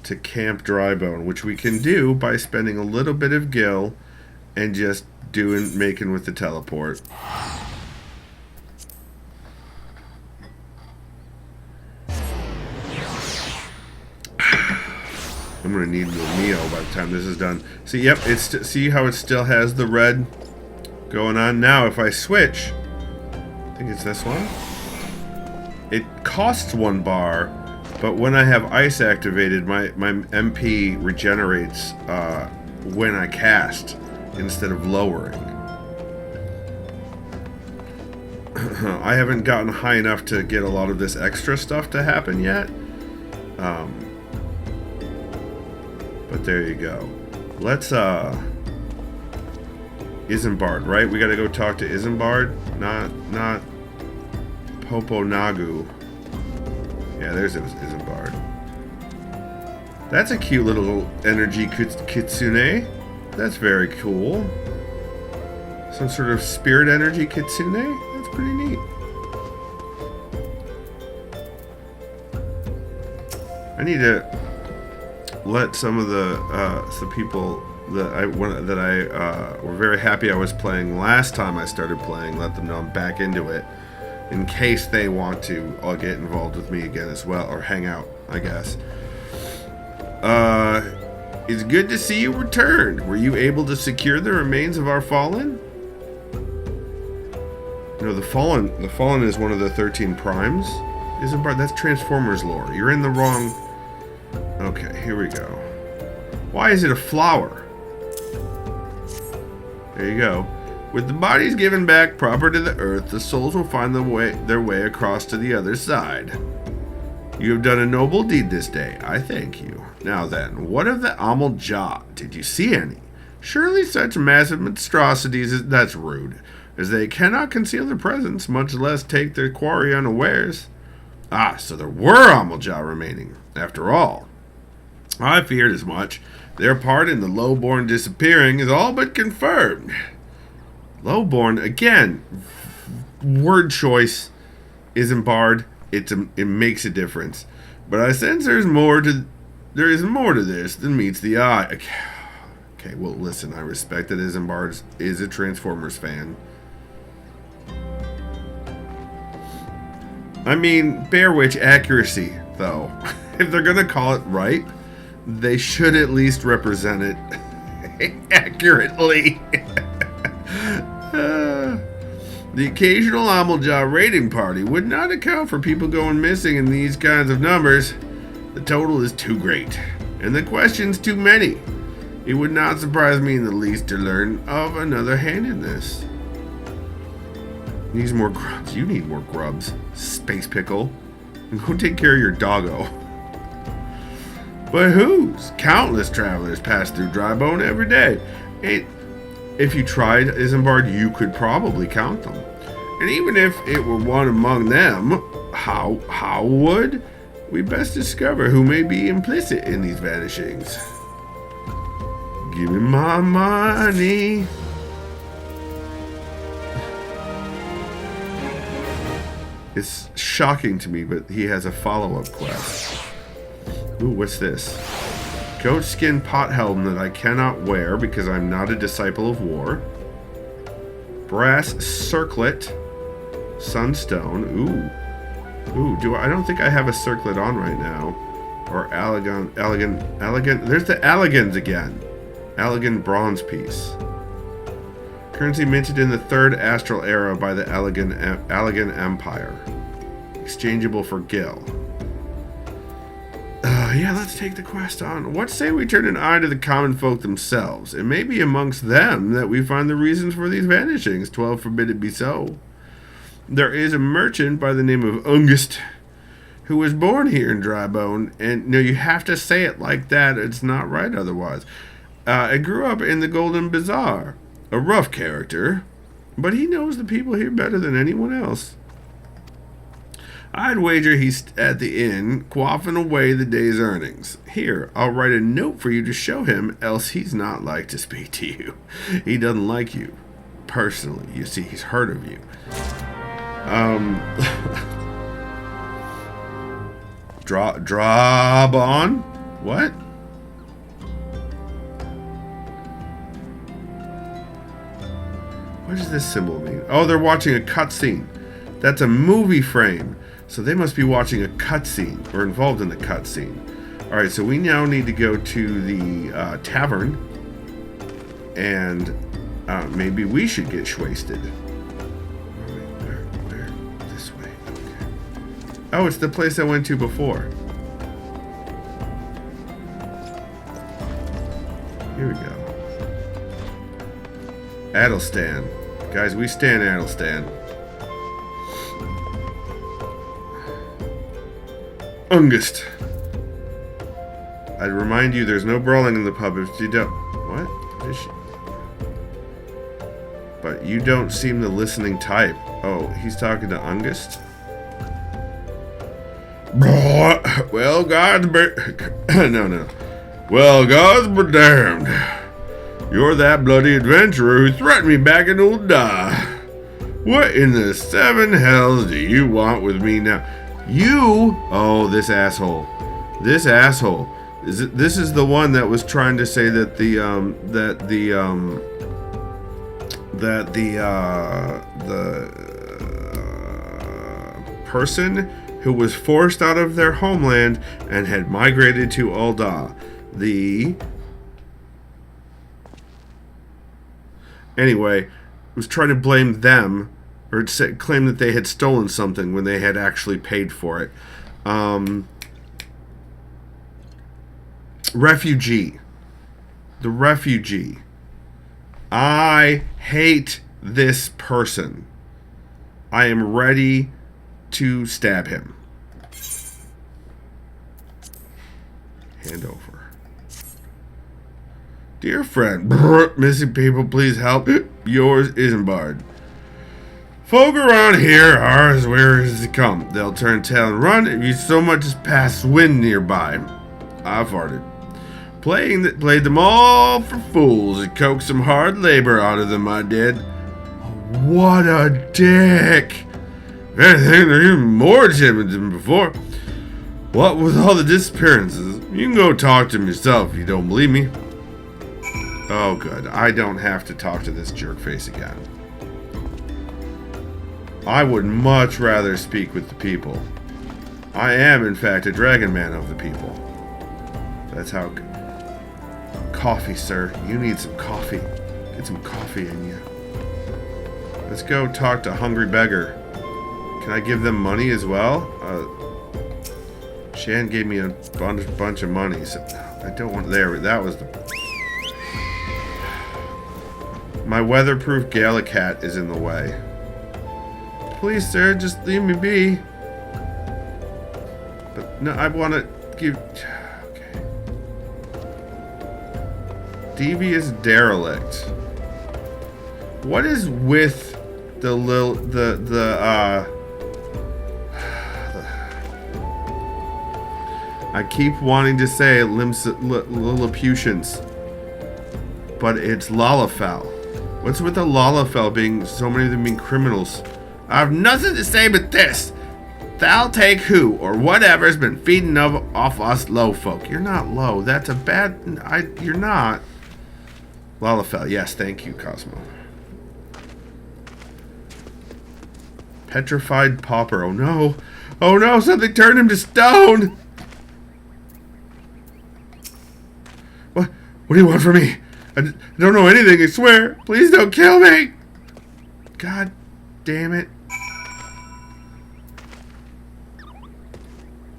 to Camp Drybone, which we can do by spending a little bit of gil and just making with the teleport. I'm gonna need more Neo by the time this is done. See, yep, see how it still has the red going on. Now if I switch, I think it's this one. It costs 1 bar, but when I have ice activated, my MP regenerates when I cast instead of lowering. I haven't gotten high enough to get a lot of this extra stuff to happen yet. But there you go. Let's Isambard, right? We gotta go talk to Isambard, not Popo Nagu. Yeah, there's Isambard. That's a cute little energy kitsune. That's very cool. Some sort of spirit energy kitsune. That's pretty neat. I need to let some of the people that I were very happy I was playing last time I started playing, let them know I'm back into it, in case they want to get involved with me again as well, or hang out, I guess. It's good to see you returned. Were you able to secure the remains of our fallen? No, the fallen is one of the 13 primes. That's Transformers lore. You're in the wrong. Okay, here we go. Why is it a flower? There you go. With the bodies given back proper to the earth, the souls will find their way across to the other side. You have done a noble deed this day. I thank you. Now then, what of the Amal Jah? Did you see any? Surely such massive monstrosities that's rude, as they cannot conceal their presence, much less take their quarry unawares. Ah, so there were Amal Jah remaining, after all. I feared as much. Their part in the lowborn disappearing is all but confirmed. Lowborn, again, word choice isn't barred. It makes a difference. But I sense there is more to this than meets the eye. Okay, well, listen, I respect that Isambard is a Transformers fan. I mean, Bear Witch accuracy, though. If they're gonna call it right, they should at least represent it accurately. The occasional Amal Jah raiding party would not account for people going missing in these kinds of numbers. The total is too great, and the questions too many. It would not surprise me in the least to learn of another hand in this. Needs more grubs. You need more grubs, Space Pickle. Go take care of your doggo. But whose? Countless travelers pass through Drybone every day. If you tried, Isambard, you could probably count them. And even if it were one among them, how would we best discover who may be implicit in these vanishings? Give me my money. It's shocking to me, but he has a follow-up quest. Ooh, what's this? Goat skin pot helm that I cannot wear because I'm not a disciple of war. Brass circlet. Sunstone. Ooh. I don't think I have a circlet on right now. Or elegant. There's the Allegans again. Allegan bronze piece. Currency minted in the 3rd Astral Era by the Allegan Empire. Exchangeable for Gil. Yeah, let's take the quest on. What say we turn an eye to the common folk themselves? It may be amongst them that we find the reasons for these vanishings. 12 forbid it be so. There is a merchant by the name of Ungst who was born here in Drybone, and no, you have to say it like that. It's not right otherwise. I grew up in the Golden Bazaar. A rough character, but he knows the people here better than anyone else. I'd wager he's at the inn, quaffing away the day's earnings. Here, I'll write a note for you to show him, else he's not like to speak to you. He doesn't like you, personally. You see, he's heard of you. Drop on? What? What does this symbol mean? Oh, they're watching a cutscene. That's a movie frame. So they must be watching a cutscene or involved in the cutscene. All right, so we now need to go to the tavern, and maybe we should get wasted. Where? This way. Okay. Oh, it's the place I went to before. Here we go. Adelstan. Guys, we stand Adelstan. Ungst. I'd remind you there's no brawling in the pub if you don't. What? Is she? But you don't seem the listening type. Oh, he's talking to Ungst? Well, God's no. Well, gods be damned. You're that bloody adventurer who threatened me back in old Da. What in the seven hells do you want with me now? You? Oh, this asshole. This asshole. This is the one that was trying to say that the person who was forced out of their homeland and had migrated to Ul'dah. Anyway, was trying to blame them or claim that they had stolen something when they had actually paid for it. Refugee. The refugee. I hate this person. I am ready to stab him. Hand over. Dear friend, missing people, please help. Yours, Isambard. Folk around here are as weary as they come. They'll turn tail and run if you so much as pass wind nearby. I farted. Played them all for fools and coaxed some hard labor out of them, I did. What a dick! If anything, they're even more timid than before. What with all the disappearances? You can go talk to him yourself if you don't believe me. Oh, good. I don't have to talk to this jerkface again. I would much rather speak with the people. I am, in fact, a dragon man of the people. That's how... Coffee, sir. You need some coffee. Get some coffee in you. Let's go talk to Hungry Beggar. Can I give them money as well? Shan gave me a bunch of money. So I don't want... There, that was the... My weatherproof Gallic hat is in the way. Please, sir, just leave me be. But no, I want to give... Okay. Devious derelict. What is with the I keep wanting to say Lilliputians, but it's Lalafell. What's with the Lalafell being so many of them being criminals? I have nothing to say but this. Thou take who or whatever's been feeding off us low folk. You're not low. That's a bad... You're not. Lalafell. Yes, thank you, Cosmo. Petrified pauper. Oh no. Oh no, something turned him to stone. What do you want from me? I don't know anything, I swear. Please don't kill me. God damn it.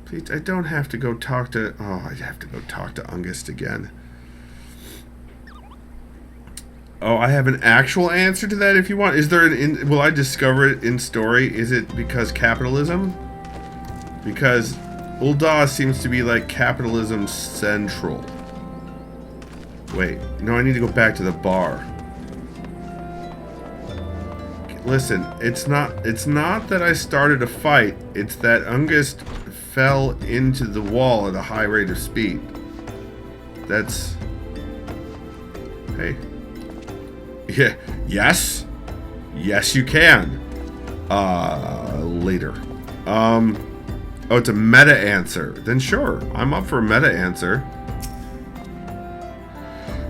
Please, I don't have to go talk to... Oh, I have to go talk to Ungist again. Oh, I have an actual answer to that if you want. Is there an... Will I discover it in story? Is it because capitalism? Because Ul'dah seems to be like capitalism central. Wait, no, I need to go back to the bar. Listen, it's not that I started a fight. It's that Ungist fell into the wall at a high rate of speed. That's... Hey. Yeah. Yes. Yes, you can. Later. Oh, it's a meta answer. Then sure, I'm up for a meta answer.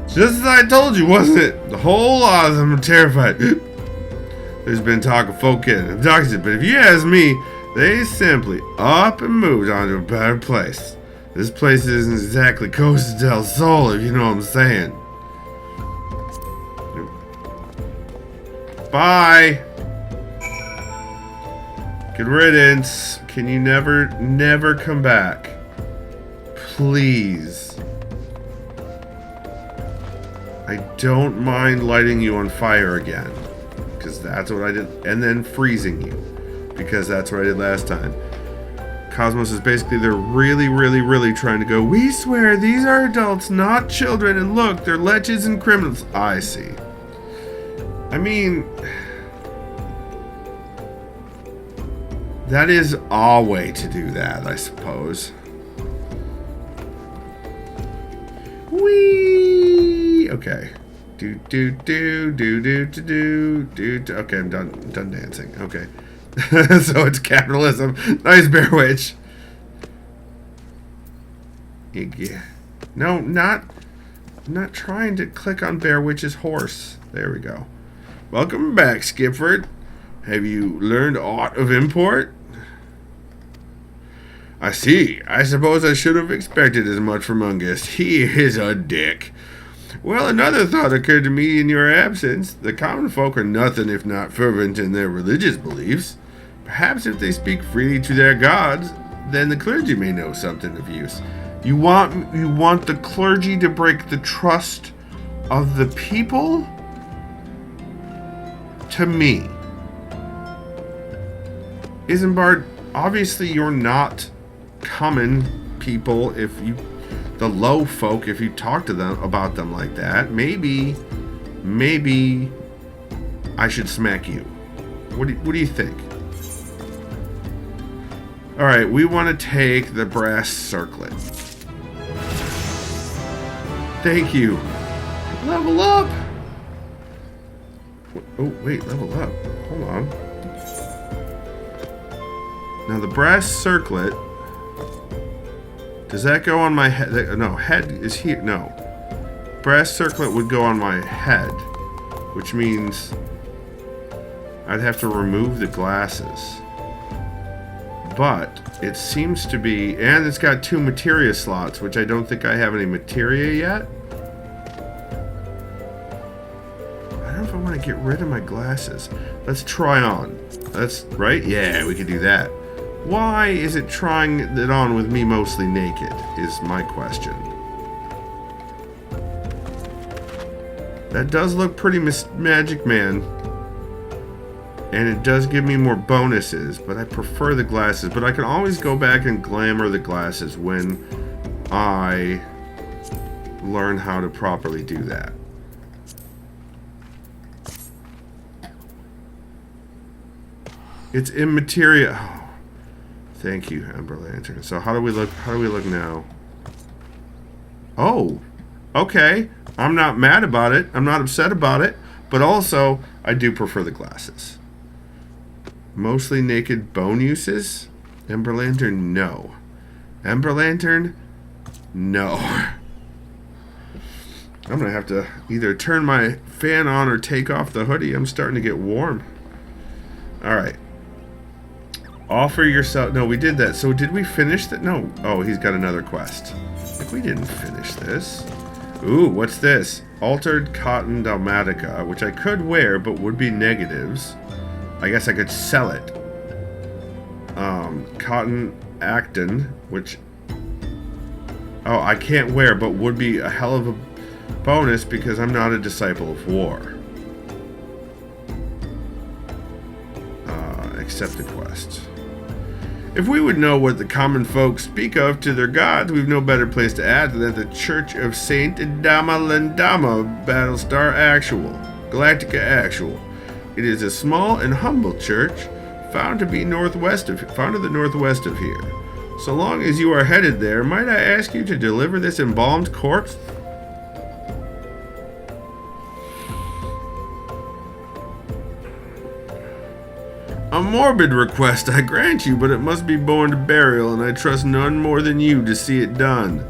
Just as I told you, wasn't it? The whole lot of them are terrified. There's been talk of folk getting abducted, but if you ask me, they simply up and moved on to a better place. This place isn't exactly Costa del Sol, if you know what I'm saying. Bye. Good riddance. Can you never come back? Please. I don't mind lighting you on fire again, because that's what I did, and then freezing you, because that's what I did last time. Cosmos is basically, they're really trying to go, we swear these are adults, not children, and look, they're leches and criminals. I see. I mean, that is a way to do that, I suppose. Whee! Okay. Do do do do do do do do. Okay, I'm done dancing. Okay. So it's capitalism. Nice, Bear Witch. Yeah. No, not trying to click on Bear Witch's horse. There we go. Welcome back, Skipford. Have you learned aught of import? I see. I suppose I should have expected as much from Ungust. He is a dick. Well, another thought occurred to me in your absence. The common folk are nothing if not fervent in their religious beliefs. Perhaps if they speak freely to their gods, then the clergy may know something of use. You want the clergy to break the trust of the people? To me. Isambard, obviously you're not common people the low folk, if you talk to them about them like that. Maybe I should smack you. What do you think? Alright, we want to take the brass circlet. Thank you. Level up! Oh, wait, level up. Hold on. Now the brass circlet, does that go on my head? No, head is here. No. Brass circlet would go on my head, which means I'd have to remove the glasses. But it seems to be, and it's got 2 materia slots, which I don't think I have any materia yet. I don't know if I want to get rid of my glasses. Let's try on. That's right. Yeah, we can do that. Why is it trying it on with me mostly naked, is my question. That does look pretty Magic Man. And it does give me more bonuses, but I prefer the glasses. But I can always go back and glamour the glasses when I learn how to properly do that. It's immaterial. Oh, thank you, Ember Lantern. So how do we look? How do we look now? Oh, okay. I'm not mad about it. I'm not upset about it. But also, I do prefer the glasses. Mostly naked bone uses? Ember Lantern, no. Ember Lantern, no. I'm gonna have to either turn my fan on or take off the hoodie. I'm starting to get warm. Alright. Offer yourself. No, we did that. So did we finish that? No. Oh, he's got another quest. Like we didn't finish this. Ooh, what's this? Altered Cotton Dalmatica, which I could wear, but would be negatives. I guess I could sell it. Cotton Acton, which... Oh, I can't wear, but would be a hell of a bonus because I'm not a Disciple of War. Accept the quest. If we would know what the common folk speak of to their gods, we've no better place to add than the Church of Saint Dama-Landama, Battlestar Actual. Galactica Actual. It is a small and humble church found to the northwest of here. So long as you are headed there, might I ask you to deliver this embalmed corpse? A morbid request I grant you, but it must be borne to burial, and I trust none more than you to see it done.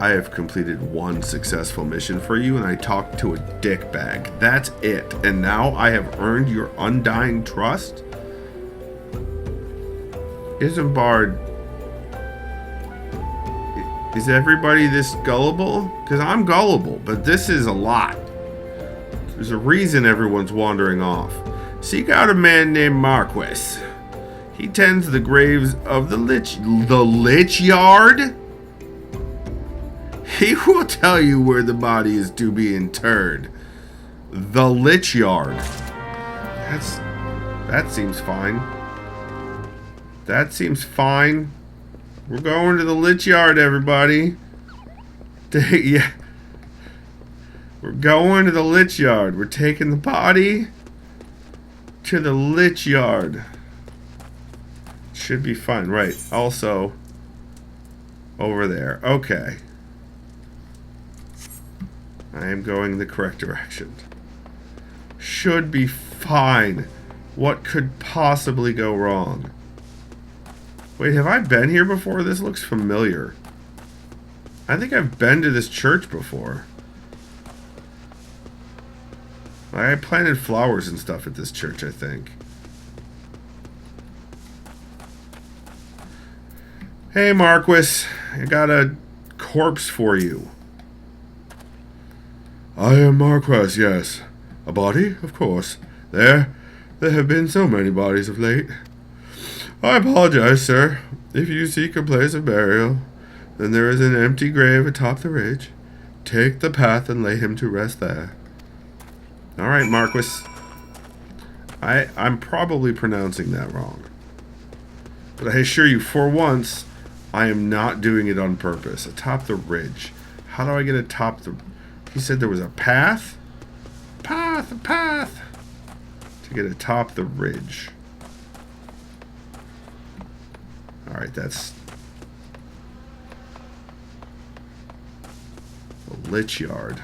I have completed 1 successful mission for you, and I talked to a dickbag. That's it. And now I have earned your undying trust? Isambard, is everybody this gullible? Because I'm gullible, but this is a lot. There's a reason everyone's wandering off. Seek out a man named Marquis. He tends the graves of the Lich Yard? He will tell you where the body is to be interred. The Lich Yard. That seems fine. That seems fine. We're going to the Lich Yard, everybody. Yeah. We're going to the Lich Yard. We're taking the body to the Lich Yard. Should be fun, right? Also, over there. Okay. I am going the correct direction. Should be fine. What could possibly go wrong? Wait, have I been here before? This looks familiar. I think I've been to this church before. I planted flowers and stuff at this church, I think. Hey, Marquis. I got a corpse for you. I am Marquis, yes. A body? Of course. There have been so many bodies of late. I apologize, sir. If you seek a place of burial, then there is an empty grave atop the ridge. Take the path and lay him to rest there. All right, Marquis. I'm probably pronouncing that wrong. But I assure you, for once, I am not doing it on purpose. Atop the ridge. How do I get atop the... He said there was a path? A path! To get atop the ridge. Alright, that's... the lich yard.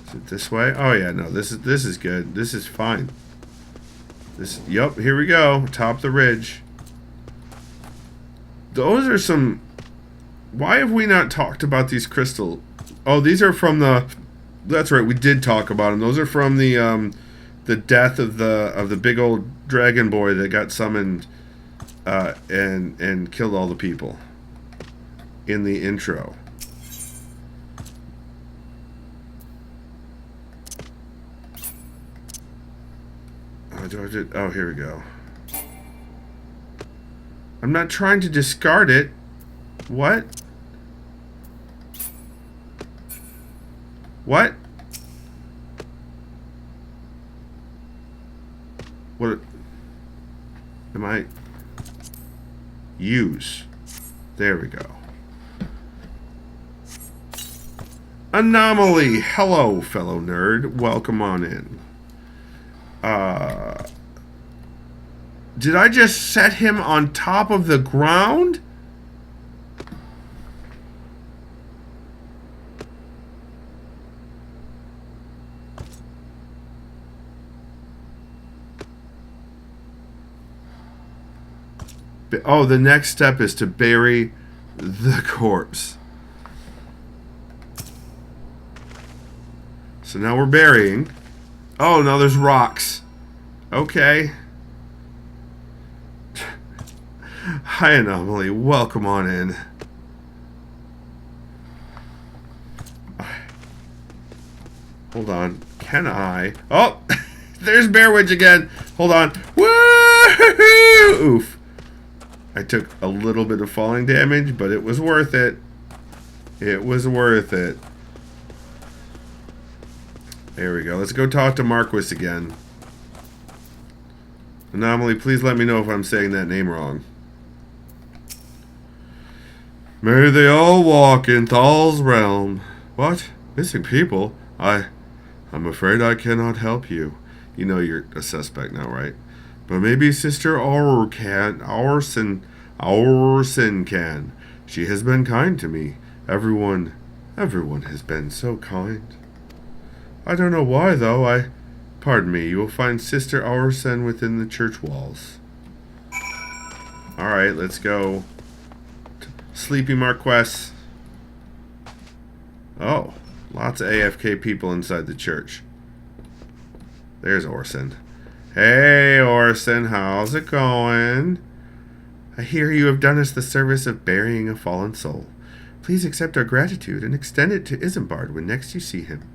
Is it this way? Oh yeah, no, this is good. This is fine. Yep, here we go. Top the ridge. Those are some... Why have we not talked about these crystal... Oh, these are from the... That's right, we did talk about them. Those are from the death of the big old dragon boy that got summoned and killed all the people in the intro. Oh, here we go. I'm not trying to discard it. What? What? What am I? Use. There we go. Anomaly. Hello, fellow nerd. Welcome on in. Did I just set him on top of the ground? Oh, the next step is to bury the corpse. So now we're burying. Oh, no, there's rocks. Okay. Hi, Anomaly. Welcome on in. Hold on. Can I? Oh, there's Bearwitch again. Hold on. Woo! Oof. I took a little bit of falling damage, but it was worth it. It was worth it. There we go. Let's go talk to Marquis again. Anomaly, please let me know if I'm saying that name wrong. May they all walk in Thal's realm. What? Missing people? I'm afraid I cannot help you. You know you're a suspect now, right? But maybe Sister Orson can. She has been kind to me. Everyone has been so kind. I don't know why, though. Pardon me, you will find Sister Orson within the church walls. Alright, let's go. Sleepy Marquess. Oh, lots of AFK people inside the church. There's Orson. Hey, Orson, how's it going? I hear you have done us the service of burying a fallen soul. Please accept our gratitude and extend it to Isambard when next you see him.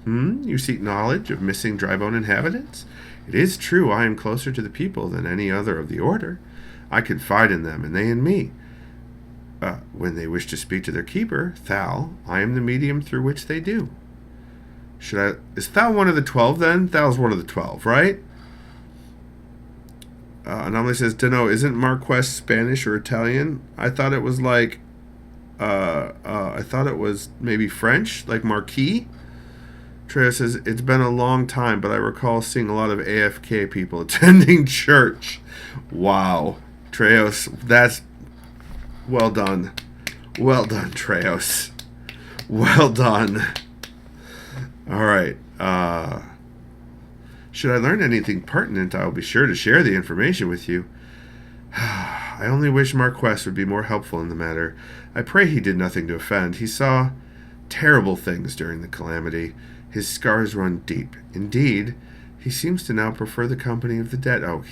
You seek knowledge of missing Drybone inhabitants? It is true I am closer to the people than any other of the Order. I confide in them, and they in me. When they wish to speak to their keeper, Thal, I am the medium through which they do. Is Thal one of the 12 then? Thal's one of the 12, right? Anomaly says, dunno, isn't Marquess Spanish or Italian? I thought it was like, I thought it was maybe French, like Marquis. Trejo says, it's been a long time, but I recall seeing a lot of AFK people attending church. Wow. Trejo, that's well done. Well done, Treos. Well done. Alright, should I learn anything pertinent, I will be sure to share the information with you. I only wish Marquess would be more helpful in the matter. I pray he did nothing to offend. He saw terrible things during the calamity. His scars run deep. Indeed, he seems to now prefer the company of the dead. Oh,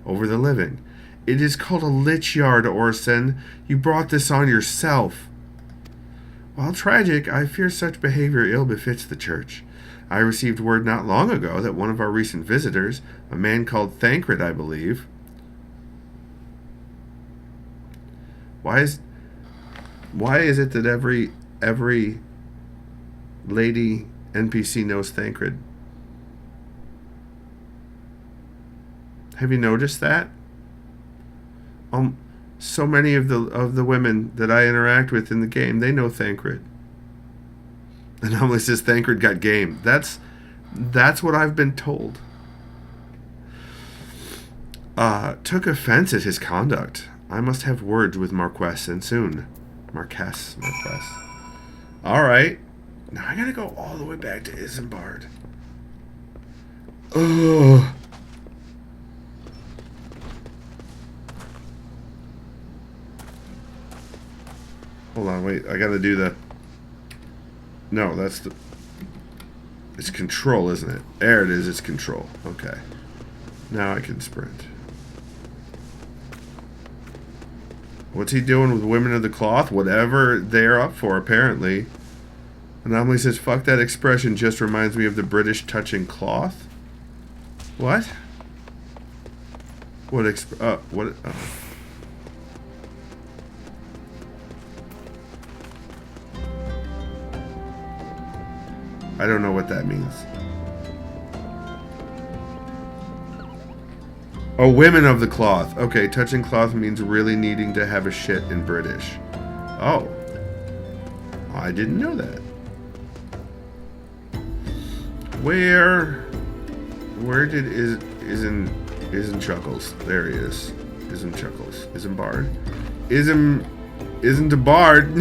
over the living. It is called a lich yard, Orson. You brought this on yourself. While tragic, I fear such behavior ill befits the church. I received word not long ago that one of our recent visitors, a man called Thancred, I believe. Why is it that every lady NPC knows Thancred? Have you noticed that? So many of the women that I interact with in the game, they know Thancred. And normally says Thancred got game. That's what I've been told. Took offense at his conduct. I must have words with Marquess, and soon. Marquess. Alright. Now I gotta go all the way back to Isambard. Ugh. Hold on, wait. I gotta do the... No, that's the... It's control, isn't it? There it is, it's control. Okay. Now I can sprint. What's he doing with Women of the Cloth? Whatever they're up for, apparently. Anomaly says, fuck that expression, just reminds me of the British touching cloth. What? What I don't know what that means. Oh, women of the cloth. Okay, touching cloth means really needing to have a shit in British. Oh. I didn't know that. Where did Isn't Chuckles? There he is. Isn't Chuckles. Isn't Bard. Isn't a Bard.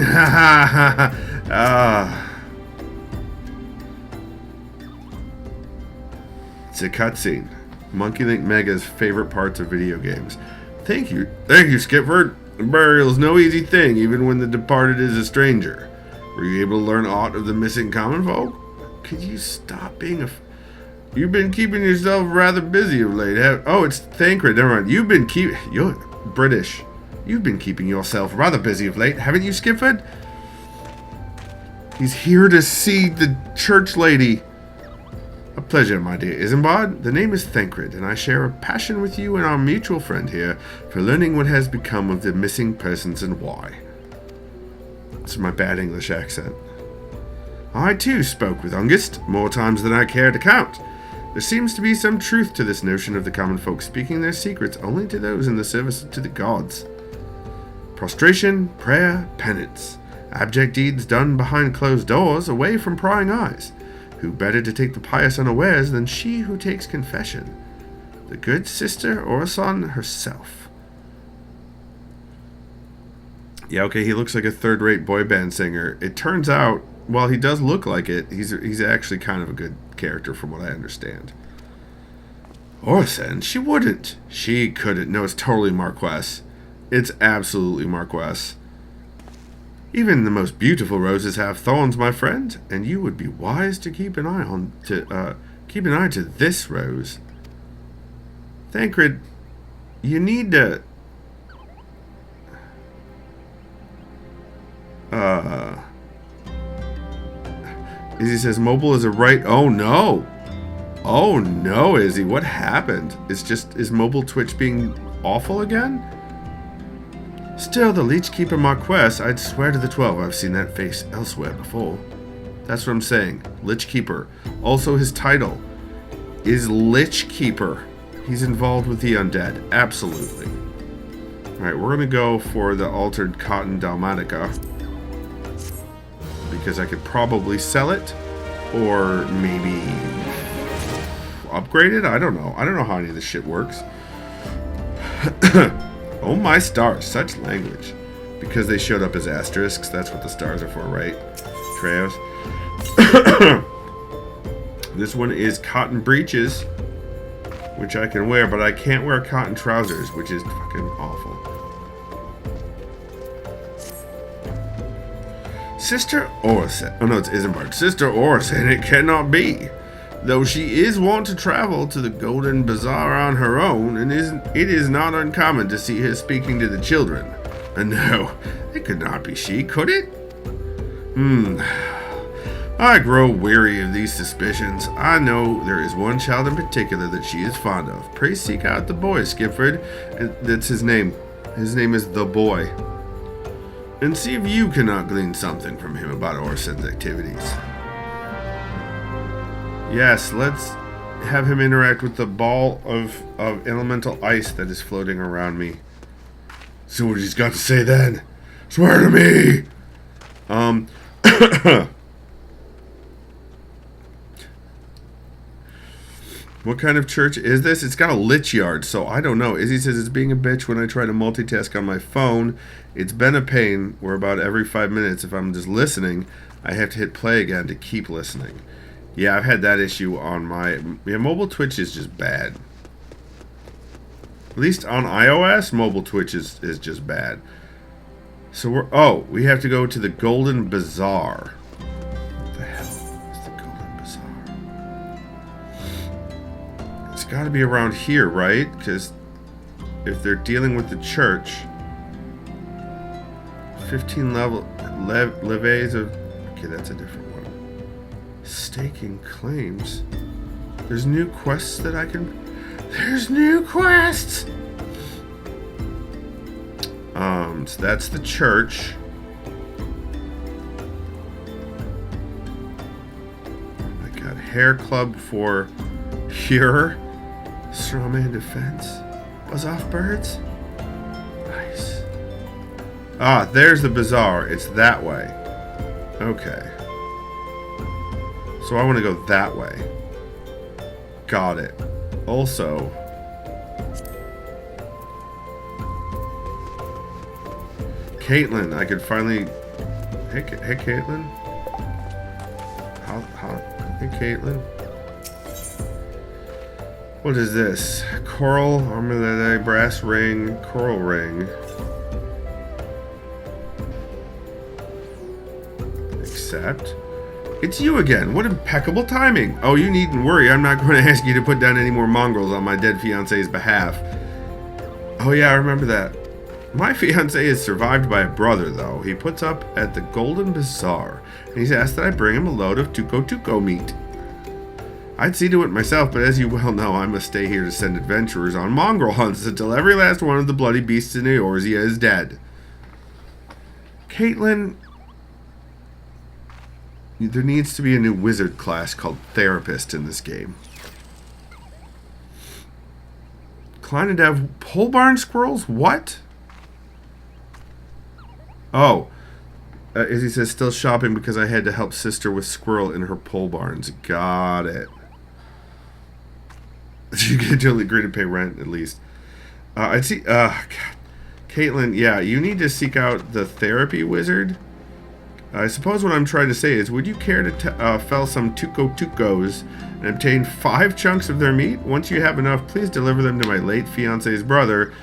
It's a cutscene. Monkey Link Mega's favorite parts of video games. Thank you, Skipford. Burial is no easy thing, even when the departed is a stranger. Were you able to learn aught of the missing common folk? Could you stop being a... You've been keeping yourself rather busy of late. Oh, it's Thancred. Never mind. You're British. You've been keeping yourself rather busy of late, haven't you, Skipford? He's here to see the church lady. A pleasure, my dear Isambard. The name is Thancred, and I share a passion with you and our mutual friend here for learning what has become of the missing persons and why. It's my bad English accent. I, too, spoke with Ungist, more times than I care to count. There seems to be some truth to this notion of the common folk speaking their secrets only to those in the service to the gods. Prostration, prayer, penance. Abject deeds done behind closed doors, away from prying eyes. Who better to take the pious unawares than she who takes confession? The good sister Orson herself. Yeah, okay, he looks like a third-rate boy band singer. It turns out, while he does look like it, he's actually kind of a good character from what I understand. Orson, she wouldn't. She couldn't. No, it's totally Marquess. It's absolutely Marquess. Even the most beautiful roses have thorns, my friend, and you would be wise to keep an eye to this rose. Thancred, you need to... Izzy says mobile is a right... Oh, no. Oh, no, Izzy. What happened? Is mobile Twitch being awful again? Still, the Leechkeeper Marquess, I'd swear to the 12 I've seen that face elsewhere before. That's what I'm saying. Lichkeeper. Also, his title is Lichkeeper. He's involved with the undead. Absolutely. Alright, we're going to go for the Altered Cotton Dalmatica. Because I could probably sell it. Or maybe upgrade it? I don't know. I don't know how any of this shit works. Oh my stars, such language. Because they showed up as asterisks. That's what the stars are for, right? Treos. This one is cotton breeches, which I can wear, but I can't wear cotton trousers, which is fucking awful. Sister Orson. Oh no, it's Isambard. Sister Orson, it cannot be. Though she is wont to travel to the Golden Bazaar on her own, and it is not uncommon to see her speaking to the children. And no, it could not be she, could it? I grow weary of these suspicions. I know there is one child in particular that she is fond of. Pray seek out the boy, Skipford. And that's his name. His name is the boy. And see if you cannot glean something from him about Orson's activities. Yes, let's have him interact with the ball of elemental ice that is floating around me. See what he's got to say then. Swear to me! What kind of church is this? It's got a lich yard, so I don't know. Izzy says it's being a bitch when I try to multitask on my phone. It's been a pain where about every 5 minutes, if I'm just listening, I have to hit play again to keep listening. Yeah, I've had that issue on my... Yeah, mobile Twitch is just bad. At least on iOS, mobile Twitch is just bad. So we're... Oh, we have to go to the Golden Bazaar. What the hell is the Golden Bazaar? It's got to be around here, right? Because if they're dealing with the church... 15 levees of... Okay, that's a different one. Staking claims. There's new quests that I can... There's new quests! So that's the church. I got hair club for pure strawman defense. Buzz off birds. Nice. Ah, there's the bazaar. It's that way. Okay. So I want to go that way. Got it. Also, Caitlin, I could finally... Hey Caitlin. Hey, Caitlin. What is this? Coral, armor, brass ring, coral ring. Accept. It's you again. What impeccable timing. Oh, you needn't worry. I'm not going to ask you to put down any more mongrels on my dead fiancé's behalf. Oh yeah, I remember that. My fiancé is survived by a brother, though. He puts up at the Golden Bazaar, and he's asked that I bring him a load of tuco meat. I'd see to it myself, but as you well know, I must stay here to send adventurers on mongrel hunts until every last one of the bloody beasts in Eorzea is dead. Caitlin... There needs to be a new wizard class called Therapist in this game. Kleinadev pole barn squirrels? What? Oh. Izzy says, still shopping because I had to help sister with squirrel in her pole barns. Got it. You can totally agree to pay rent, at least. I'd see... God. Caitlin, yeah, you need to seek out the therapy wizard. I suppose what I'm trying to say is, would you care to fell some tucos and obtain 5 chunks of their meat? Once you have enough, please deliver them to my late fiancé's brother,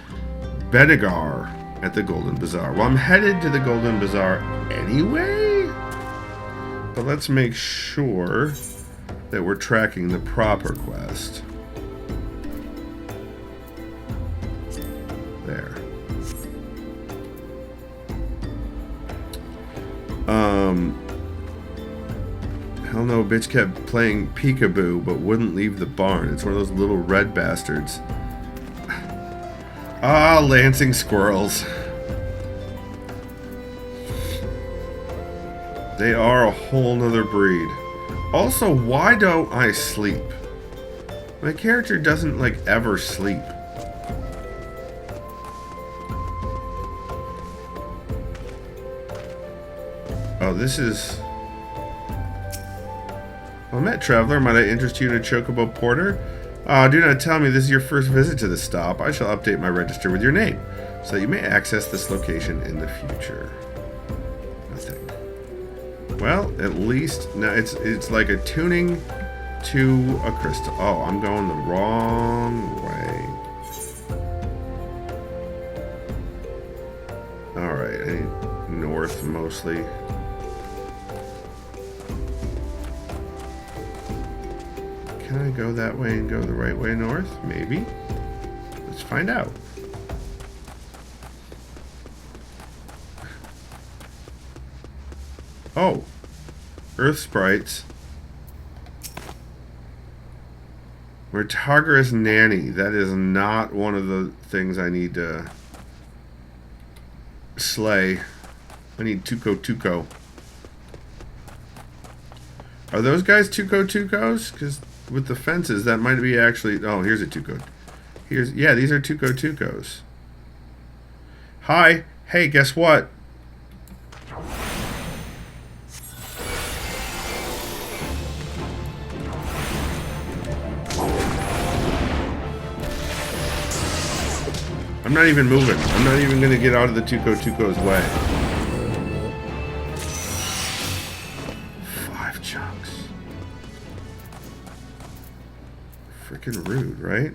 Bedegar, at the Golden Bazaar. Well, I'm headed to the Golden Bazaar anyway, but let's make sure that we're tracking the proper quest. There. Hell no, bitch kept playing peekaboo, but wouldn't leave the barn. It's one of those little red bastards. Ah, lancing squirrels. They are a whole nother breed. Also, why don't I sleep? My character doesn't, like, ever sleep. Oh, this is... Well met, traveler. Might I interest you in a chocobo porter? Do not tell me this is your first visit to the stop. I shall update my register with your name. so that you may access this location in the future. Nothing. Well, at least now it's like a tuning to a crystal. Oh, I'm going the wrong way. Alright, I need north mostly. Can I go that way and go the right way north? Maybe. Let's find out. Oh, Earth sprites. Targarus nanny. That is not one of the things I need to slay. I need Tuco. Are those guys Tucos? Because with the fences, that might be actually. Oh, here's a Tuco. Yeah, these are Tucos. Hi. Hey, guess what? I'm not even moving. I'm not even going to get out of the Tuco's way. 5 chunks. Freaking rude, right?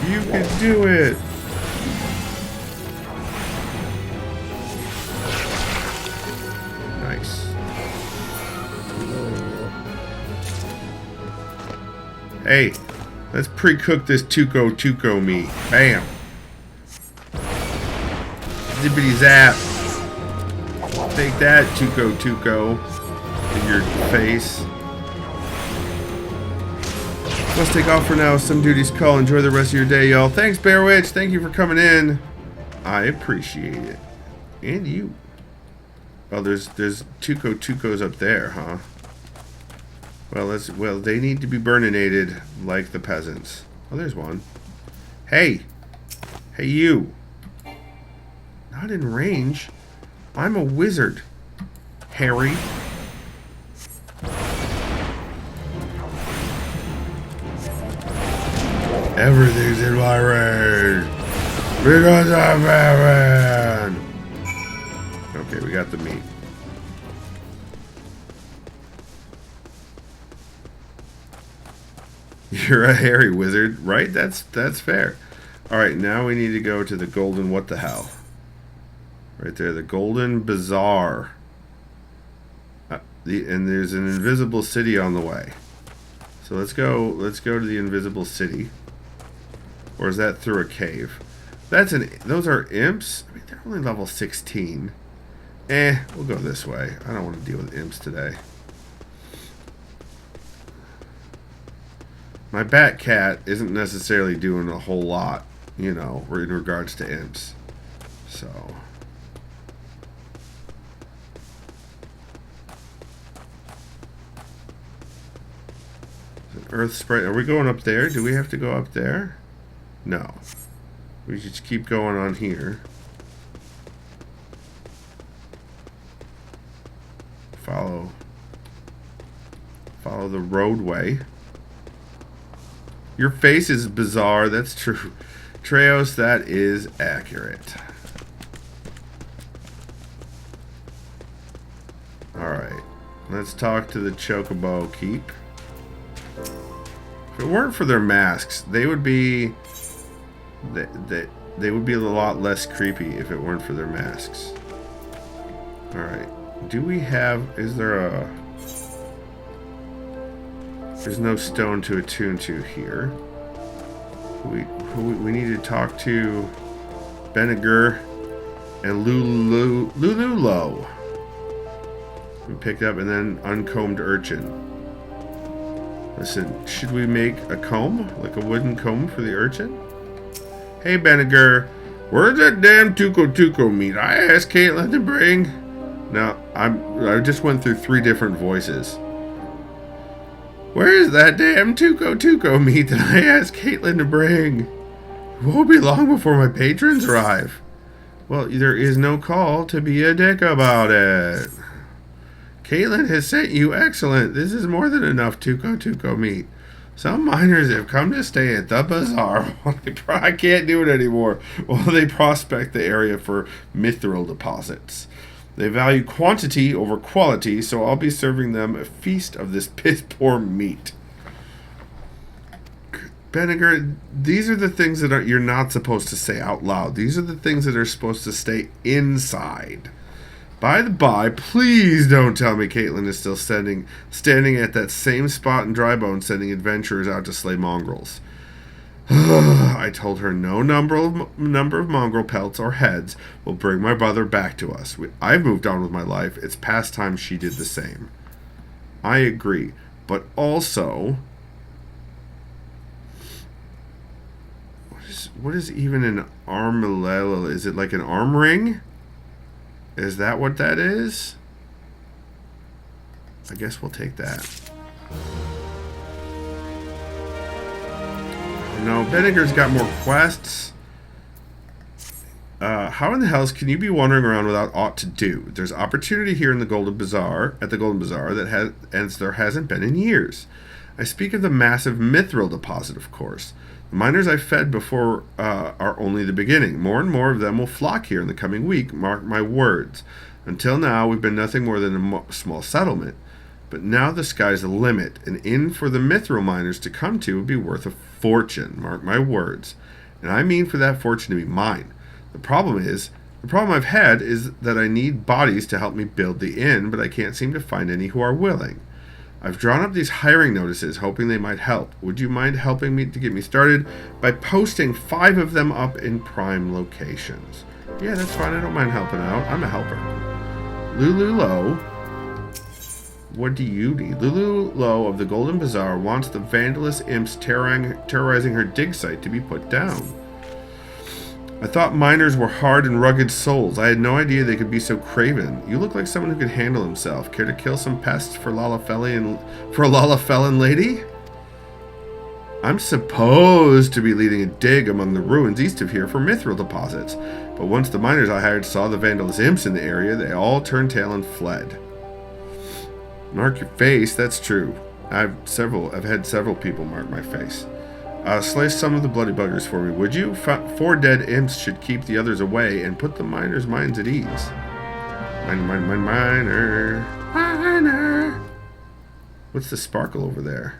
You can do it! Nice. Hey, let's pre-cook this Tuco meat. Bam! Zippity zap! Take that, Tuco, in your face. Let's take off for now. Some duties call. Enjoy the rest of your day, y'all. Thanks, Bear Witch. Thank you for coming in. I appreciate it. And you. Oh, there's Tucos up there, huh? Well, they need to be burninated like the peasants. Oh, there's one. Hey, you. Not in range. I'm a wizard, Harry. Everything's in my range because I'm Baron. Okay, we got the meat. You're a hairy wizard, right? That's fair. All right, now we need to go to the golden what the hell. Right there, the golden bazaar. And there's an invisible city on the way. So let's go to the invisible city. Or is that through a cave? Those are imps? I mean, they're only level 16. We'll go this way. I don't want to deal with imps today. My bat cat isn't necessarily doing a whole lot, you know, in regards to imps. So. Earth sprite. Are we going up there? Do we have to go up there? No. We just keep going on here. Follow the roadway. Your face is bizarre. That's true. Treos, that is accurate. Alright. Let's talk to the Chocobo Keep. If it weren't for their masks, they would be... They would be a lot less creepy if it weren't for their masks. Alright. Do we have... Is there a... There's no stone to attune to here. We need to talk to Benegur and Lululo. We picked up and then uncombed urchin. Listen, should we make a comb? Like a wooden comb for the urchin? Hey, Benegur, where's that damn Tuco meat I asked Caitlin to bring? Now, I just went through 3 different voices. Where is that damn Tuco meat that I asked Caitlin to bring? It won't be long before my patrons arrive. Well, there is no call to be a dick about it. Caitlin has sent you excellent. This is more than enough Tuco meat. Some miners have come to stay at the bazaar. I can't do it anymore. While they prospect the area for mithril deposits. They value quantity over quality, so I'll be serving them a feast of this piss-poor meat. Benniger, these are the things that you're not supposed to say out loud. These are the things that are supposed to stay inside. By the by, please don't tell me Caitlin is still standing at that same spot in Drybone sending adventurers out to slay mongrels. I told her no number of mongrel pelts or heads will bring my brother back to us. I've moved on with my life. It's past time she did the same. I agree. But also... What is even an armalella? Is it like an arm ring? Is that what that is? I guess we'll take that. No, Benniger's got more quests. How in the hells can you be wandering around without aught to do? There's opportunity here in the Golden Bazaar, that there hasn't been in years. I speak of the massive mithril deposit, of course. The miners I fed before are only the beginning. More and more of them will flock here in the coming week, mark my words. Until now, we've been nothing more than a small settlement. But now the sky's the limit. An inn for the mithril miners to come to would be worth a fortune, mark my words. And I mean for that fortune to be mine. The problem I've had is that I need bodies to help me build the inn, but I can't seem to find any who are willing. I've drawn up these hiring notices, hoping they might help. Would you mind helping me to get me started by posting 5 of them up in prime locations? Yeah, that's fine. I don't mind helping out. I'm a helper. Lulu Lowe. What do you need? Lulu Lowe of the Golden Bazaar wants the vandalous imps terrorizing her dig site to be put down. I thought miners were hard and rugged souls. I had no idea they could be so craven. You look like someone who could handle himself. Care to kill some pests for a Lalafellan lady? I'm supposed to be leading a dig among the ruins east of here for mithril deposits. But once the miners I hired saw the vandalous imps in the area, they all turned tail and fled. Mark your face, that's true. I've had several people mark my face. Slay some of the bloody buggers for me, would you? 4 dead imps should keep the others away and put the miners' minds at ease. Miner. What's the sparkle over there?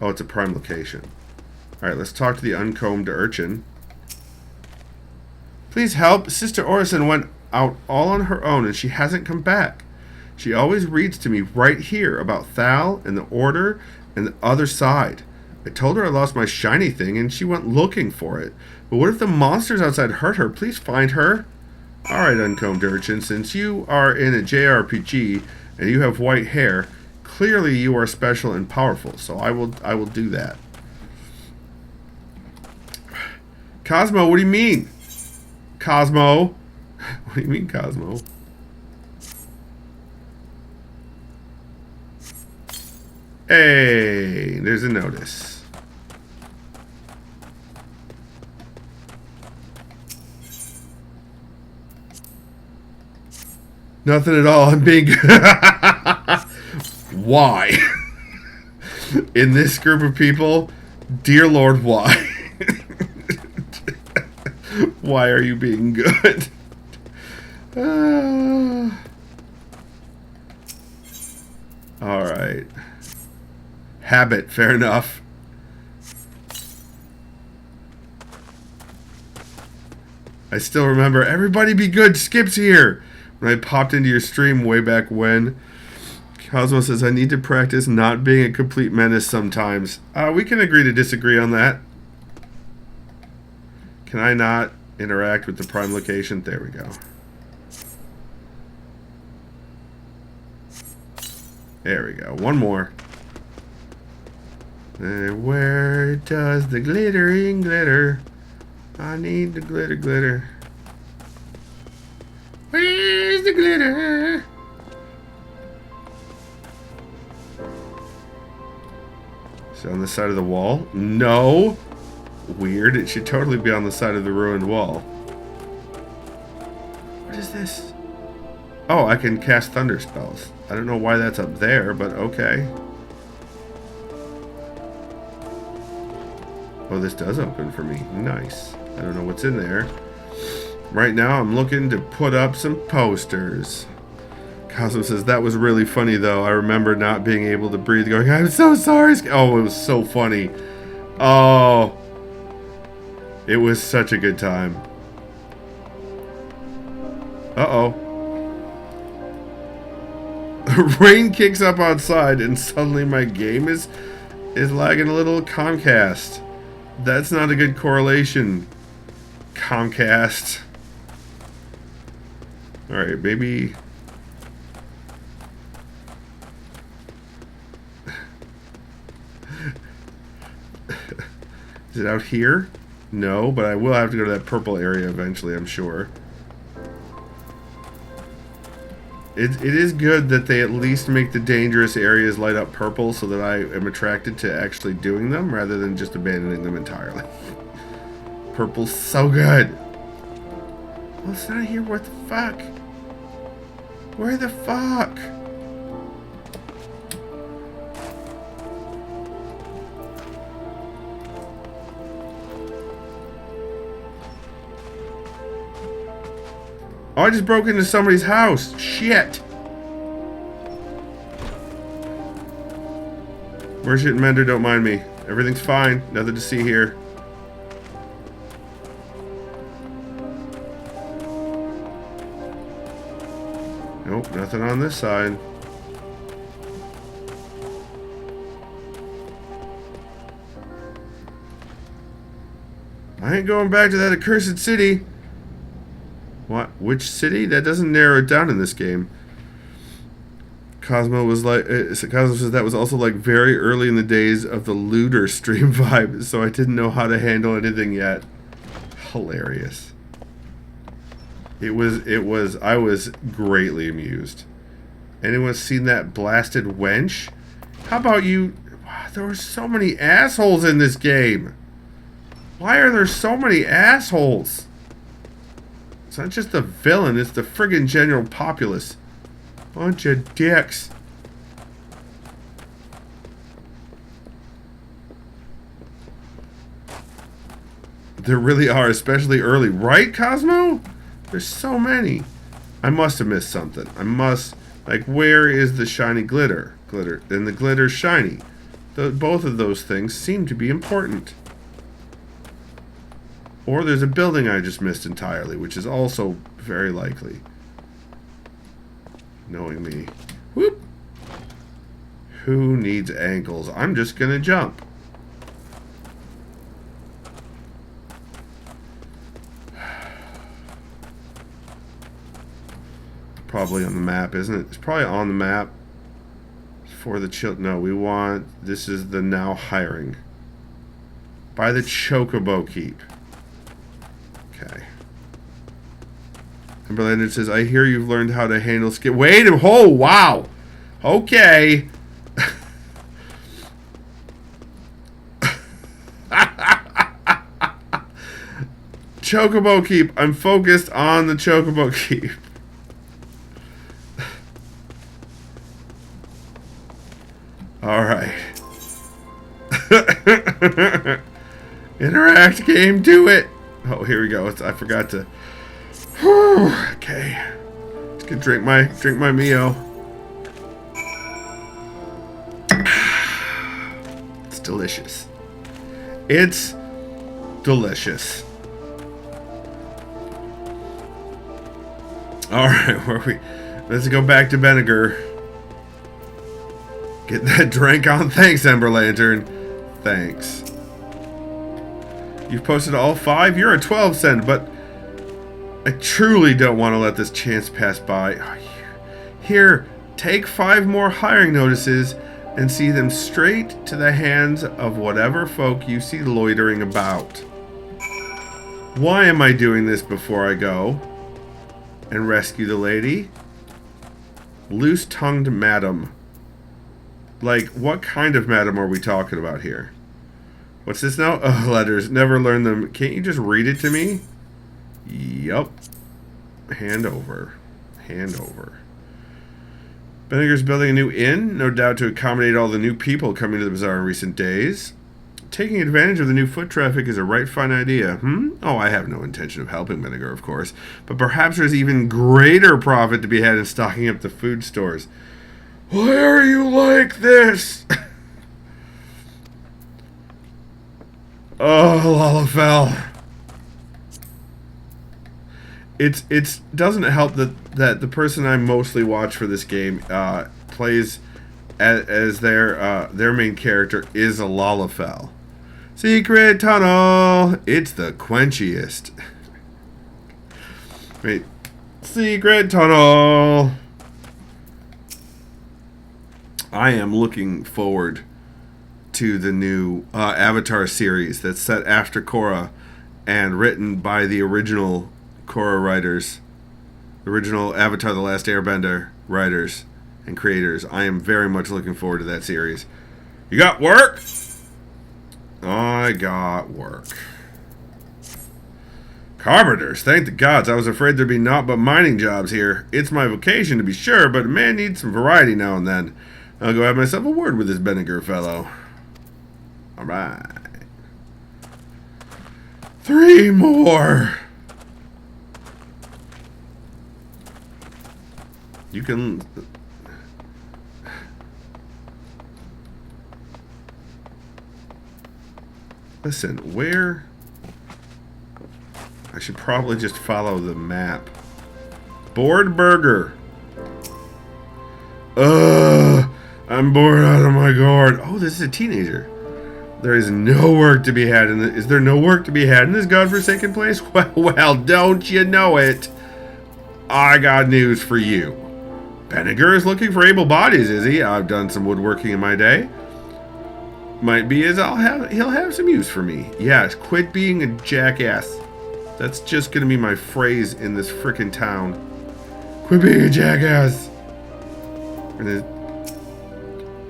Oh, it's a prime location. Alright, let's talk to the uncombed urchin. Please help. Sister Orison went out all on her own and she hasn't come back. She always reads to me right here about Thal and the Order and the other side. I told her I lost my shiny thing and she went looking for it. But what if the monsters outside hurt her? Please find her. Alright, uncombed urchin, since you are in a JRPG and you have white hair, clearly you are special and powerful, so I will do that. Cosmo, what do you mean? Cosmo? What do you mean, Cosmo? Hey, there's a notice. Nothing at all. I'm being... Why? In this group of people, dear Lord, why? Why are you being good? Alright. Habit, fair enough. I still remember, everybody be good, Skip's here! When I popped into your stream way back when. Cosmo says, I need to practice not being a complete menace sometimes. We can agree to disagree on that. Can I not interact with the prime location? There we go. There we go. One more. Where does the glittering glitter? I need the glitter. Where's the glitter? Is it on the side of the wall? No! Weird. It should totally be on the side of the ruined wall. What is this? Oh, I can cast thunder spells. I don't know why that's up there, but okay. Oh, this does open for me. Nice. I don't know what's in there. Right now, I'm looking to put up some posters. Cosmo says, that was really funny, though. I remember not being able to breathe, going, I'm so sorry. Oh, it was so funny. Oh. It was such a good time. Uh-oh. Rain kicks up outside, and suddenly my game is lagging a little. Comcast. That's not a good correlation. Comcast. Alright, maybe... Is it out here? No, but I will have to go to that purple area eventually, I'm sure. It is good that they at least make the dangerous areas light up purple so that I am attracted to actually doing them rather than just abandoning them entirely. Purple's so good. Well, it's not here. What the fuck? Where the fuck? Oh, I just broke into somebody's house. Shit. Merchant and Mender, don't mind me. Everything's fine. Nothing to see here. Nope, nothing on this side. I ain't going back to that accursed city. What? Which city? That doesn't narrow it down in this game. Cosmo was like, Cosmo says that was also like very early in the days of the looter stream vibe, so I didn't know how to handle anything yet. Hilarious. I was greatly amused. Anyone seen that blasted wench? How about you? Wow, there were so many assholes in this game. Why are there so many assholes? It's not just the villain, it's the friggin' general populace. Bunch of dicks. There really are, especially early. Right, Cosmo? There's so many. I must have missed something. I must... Like, where is the shiny glitter? Glitter. And the glitter's shiny. Both of those things seem to be important. Or there's a building I just missed entirely, which is also very likely. Knowing me. Whoop! Who needs ankles? I'm just gonna jump. Probably on the map, isn't it? It's probably on the map. For the no, we want... This is the now hiring. By the Chocobo Keep. Okay. Emberlander says, I hear you've learned how to handle skip. Wait, oh, wow. Okay. Chocobo Keep. I'm focused on the Chocobo Keep. Alright. Interact game, do it. Oh, here we go. I forgot to. Whew, okay. Just gonna drink my Mio. It's delicious. It's delicious. Alright, where we let's go back to Vinegar. Get that drink on. Thanks, Ember Lantern. Thanks. You've posted all 5? You're a 12 cent, but I truly don't want to let this chance pass by. Here, take 5 more hiring notices and see them straight to the hands of whatever folk you see loitering about. Why am I doing this before I go and rescue the lady? Loose-tongued madam. Like, what kind of madam are we talking about here? What's this now? Oh, letters. Never learn them. Can't you just read it to me? Yup. Hand over. Hand over. Benniger's building a new inn, no doubt to accommodate all the new people coming to the bazaar in recent days. Taking advantage of the new foot traffic is a right fine idea. Oh, I have no intention of helping Benniger, of course. But perhaps there's even greater profit to be had in stocking up the food stores. Why are you like this? Oh, Lalafell. It's doesn't help that the person I mostly watch for this game plays as their main character is a Lalafell. Secret tunnel. It's the quenchiest. Wait. Secret tunnel. I am looking forward to the new Avatar series that's set after Korra and written by the original Korra writers, original Avatar The Last Airbender writers and creators. I am very much looking forward to that series. You got work? I got work. Carpenters, thank the gods. I was afraid there'd be naught but mining jobs here. It's my vocation to be sure, but a man needs some variety now and then. I'll go have myself a word with this Benniger fellow. Alright. 3 more. You can... Listen, where... I should probably just follow the map. Bored burger. Ugh. I'm bored out of my gourd. Oh, this is a teenager. There is no work to be had in this. Is there no work to be had in this godforsaken place? Well, don't you know it? I got news for you. Benniger is looking for able bodies, is he? I've done some woodworking in my day. Might be as he'll have some use for me. Yes, quit being a jackass. That's just gonna be my phrase in this frickin' town. Quit being a jackass.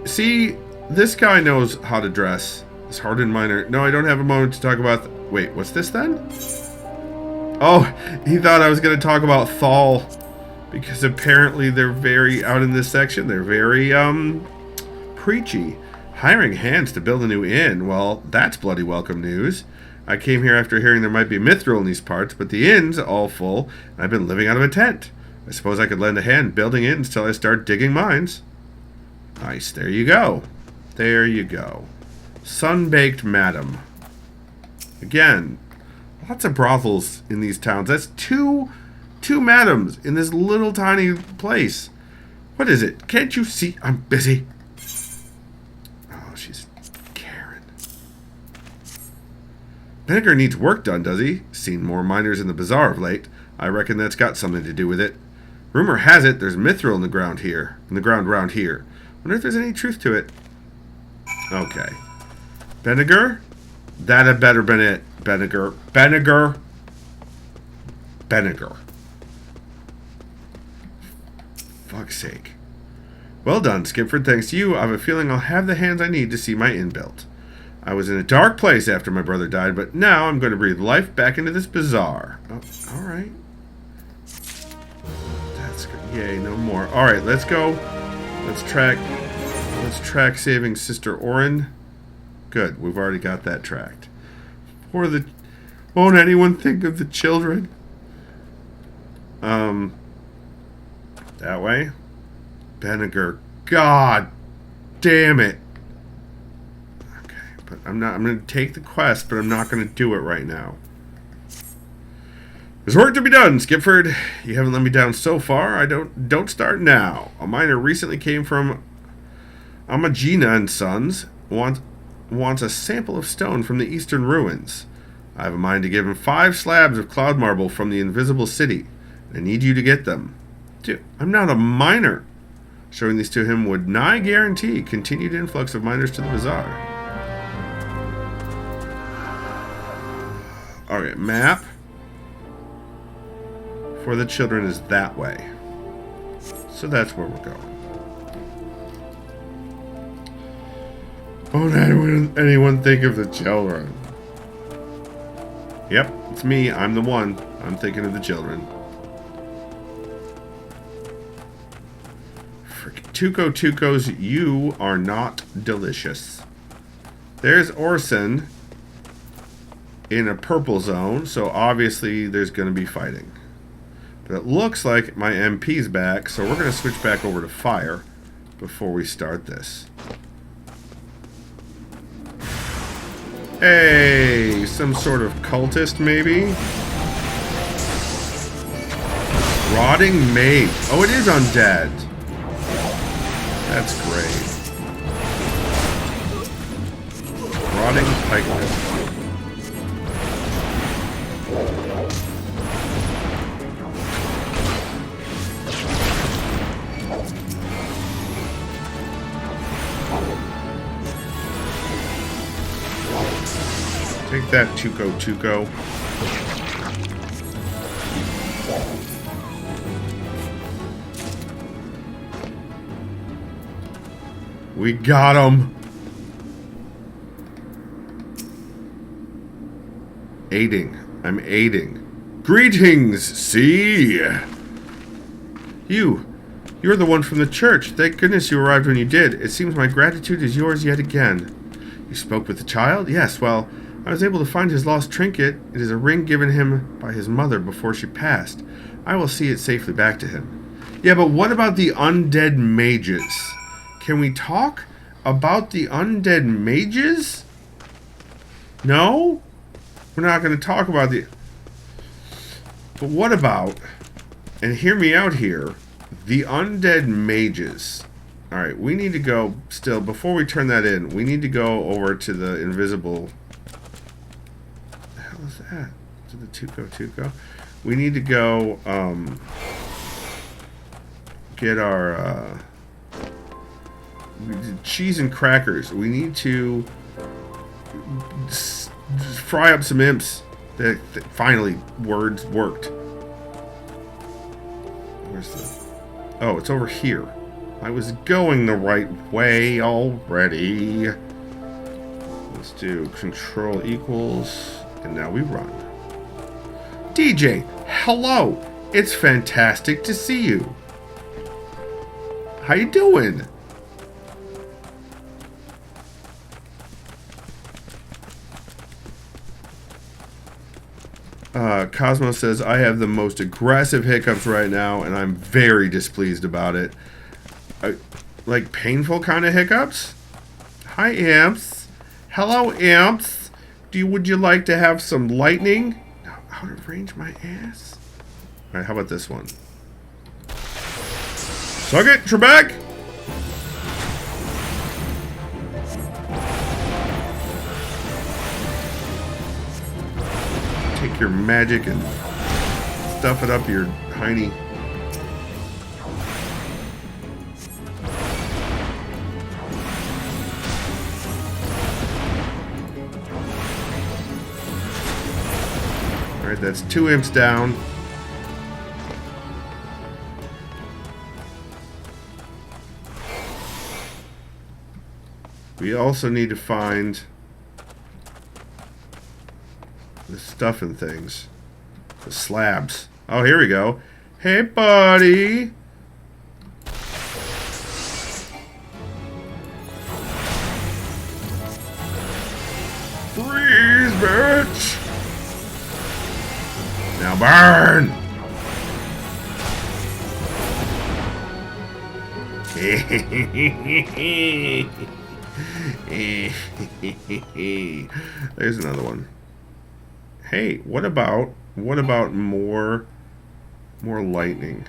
See, this guy knows how to dress. This hardened miner. No, I don't have a moment to talk about... Wait, what's this then? Oh, he thought I was going to talk about Thal. Because apparently they're very... Out in this section, they're very, preachy. Hiring hands to build a new inn. Well, that's bloody welcome news. I came here after hearing there might be mithril in these parts, but the inn's all full, and I've been living out of a tent. I suppose I could lend a hand building inns till I start digging mines. Nice, there you go. There you go. Sun-baked madam. Again, lots of brothels in these towns. That's two madams in this little tiny place. What is it? Can't you see? I'm busy. Oh, she's Karen. Benniger needs work done, does he? Seen more miners in the bazaar of late. I reckon that's got something to do with it. Rumor has it there's mithril in the ground here. In the ground around here. Wonder if there's any truth to it. Okay. Benniger? That had better been it. Benniger. Benniger. Benniger. Fuck's sake. Well done, Skipford. Thanks to you, I have a feeling I'll have the hands I need to see my inn built. I was in a dark place after my brother died, but now I'm going to breathe life back into this bazaar. Oh, alright. That's good. Yay, no more. Alright, let's go. Let's track saving Sister Orin. Good, we've already got that tracked. Won't anyone think of the children? That way. Benniger. God damn it. Okay, but I'm going to take the quest, but I'm not going to do it right now. There's work to be done, Skipford. You haven't let me down so far. Don't start now. A miner recently came from Amagina and Sons. Wants a sample of stone from the eastern ruins. I have a mind to give him 5 slabs of cloud marble from the invisible city. I need you to get them. Dude, I'm not a miner. Showing these to him would nigh guarantee continued influx of miners to the bazaar. Alright, map for the children is that way. So that's where we're going. Won't anyone think of the children? Yep, it's me. I'm the one. I'm thinking of the children. Tuco Tucos, you are not delicious. There's Orson in a purple zone, so obviously there's going to be fighting. But it looks like my MP's back, so we're going to switch back over to fire before we start this. Hey, some sort of cultist maybe? Rotting mage. Oh, it is undead. That's great. Rotting pikelet. Take that, Tuco Tuco. We got him. Aiding. I'm aiding. Greetings, see? You're the one from the church. Thank goodness you arrived when you did. It seems my gratitude is yours yet again. You spoke with the child? Yes, well, I was able to find his lost trinket. It is a ring given him by his mother before she passed. I will see it safely back to him. Yeah, but what about the undead mages? Can we talk about the undead mages? No? We're not going to talk about the... But what about, and hear me out here, the undead mages. Alright, we need to go, still, before we turn that in, we need to go over to the invisible... What the hell is that? To the Tuco. We need to go, get our, cheese and crackers. We need to fry up some imps. That finally, words worked. Where's the... Oh, it's over here. I was going the right way already. Let's do control equals, and now we run. DJ, hello. It's fantastic to see you. How you doing? Cosmo says, I have the most aggressive hiccups right now, and I'm very displeased about it. Like painful kind of hiccups? Hi, imps. Hello, imps. Would you like to have some lightning? Out of range, my ass. All right, how about this one? Suck it, Trebek! Take your magic and stuff it up your hiney. Alright, that's 2 imps down. We also need to find the stuff and things. The slabs. Oh, here we go. Hey, buddy. Freeze, bitch. Now burn. There's another one. Hey, what about more lightning?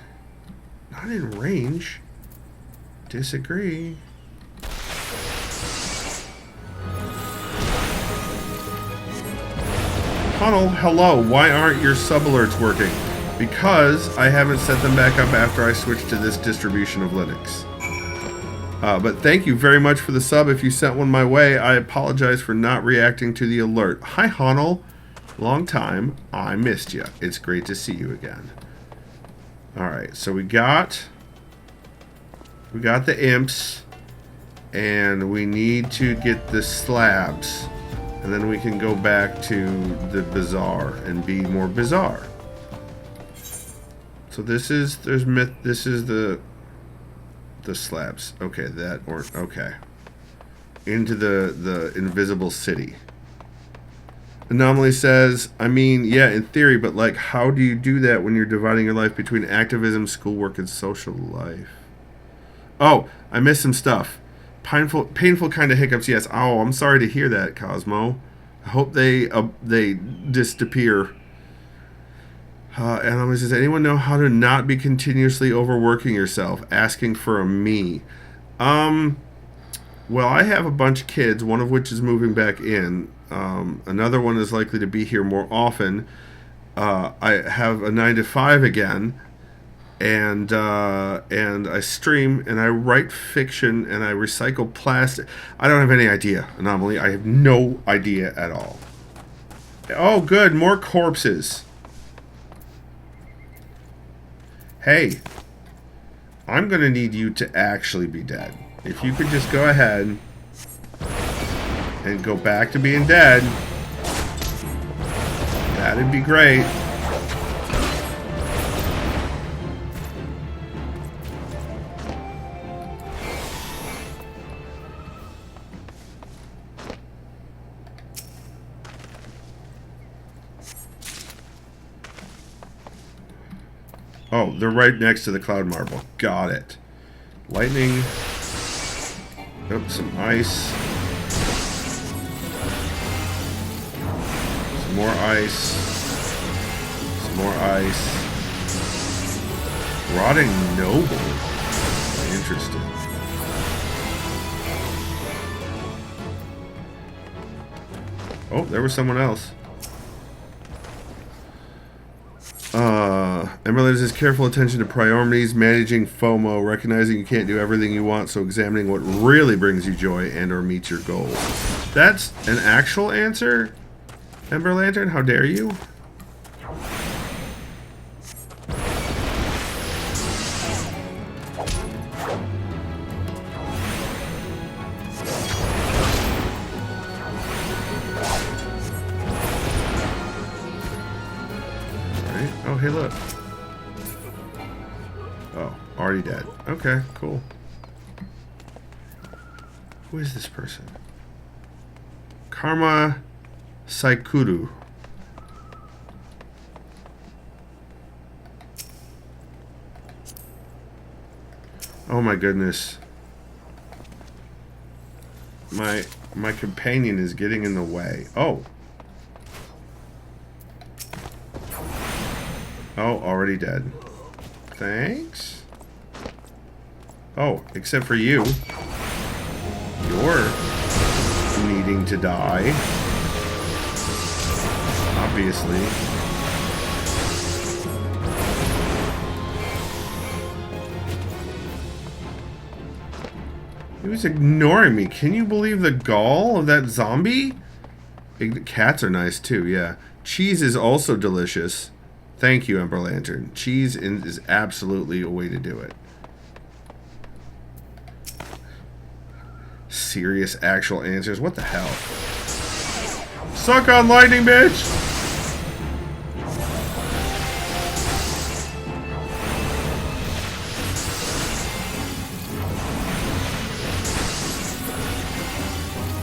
Not in range. Disagree. Funnel, hello. Why aren't your sub alerts working? Because I haven't set them back up after I switched to this distribution of Linux. But thank you very much for the sub. If you sent one my way, I apologize for not reacting to the alert. Hi, Honel. Long time. I missed you. It's great to see you again. Alright, so we got the imps. And we need to get the slabs. And then we can go back to the bazaar and be more bizarre. So this is the slabs. Okay, okay. Into the invisible city. Anomaly says, I mean, yeah, in theory, but like, how do you do that when you're dividing your life between activism, schoolwork, and social life? Oh, I missed some stuff. Painful kind of hiccups, yes. Oh, I'm sorry to hear that, Cosmo. I hope they disappear. And does anyone know how to not be continuously overworking yourself, asking for a me? Well, I have a bunch of kids, one of which is moving back in. Another one is likely to be here more often. I have a 9 to 5 again. And I stream and I write fiction and I recycle plastic. I don't have any idea, Anomaly. I have no idea at all. Oh, good. More corpses. Hey, I'm going to need you to actually be dead. If you could just go ahead and go back to being dead, that'd be great. Oh, they're right next to the cloud marble. Got it. Lightning. Oh, some ice. Some more ice. Some more ice. Rotting noble. Interesting. Oh, there was someone else. Emerald says careful attention to priorities, managing FOMO, recognizing you can't do everything you want, so examining what really brings you joy and or meets your goals. That's an actual answer, Ember Lantern? How dare you? Alright. Oh, hey, look. Oh, already dead. Okay, cool. Who is this person? Karma Saikuru. Oh my goodness. My companion is getting in the way. Oh. Oh, already dead. Thanks. Oh, except for you. You're needing to die. Obviously. He was ignoring me. Can you believe the gall of that zombie? Cats are nice too, yeah. Cheese is also delicious. Thank you, Ember Lantern. Cheese is absolutely a way to do it. Serious, actual answers? What the hell? Suck on lightning, bitch!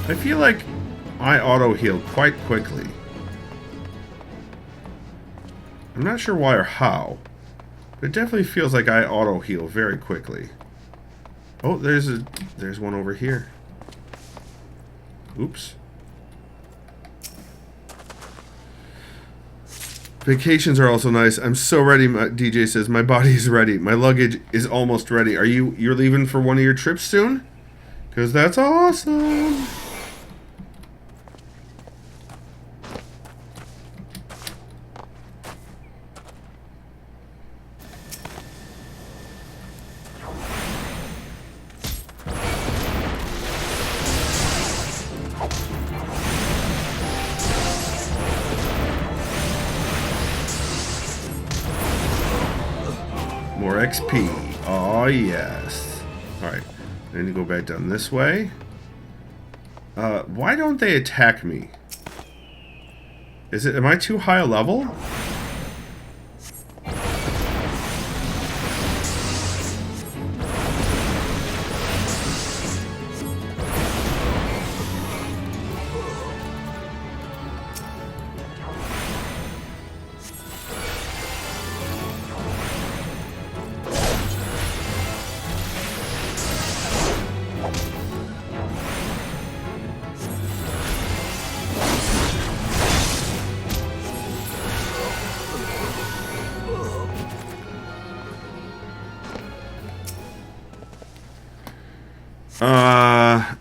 I feel like I auto-heal quite quickly. I'm not sure why or how, but it definitely feels like I auto-heal very quickly. Oh, there's one over here. Oops. Vacations are also nice. I'm so ready, DJ says. My body's ready. My luggage is almost ready. You're leaving for one of your trips soon? Because that's awesome. More XP. Oh, yes. Alright. I need to go back down this way. Why don't they attack me? Am I too high a level?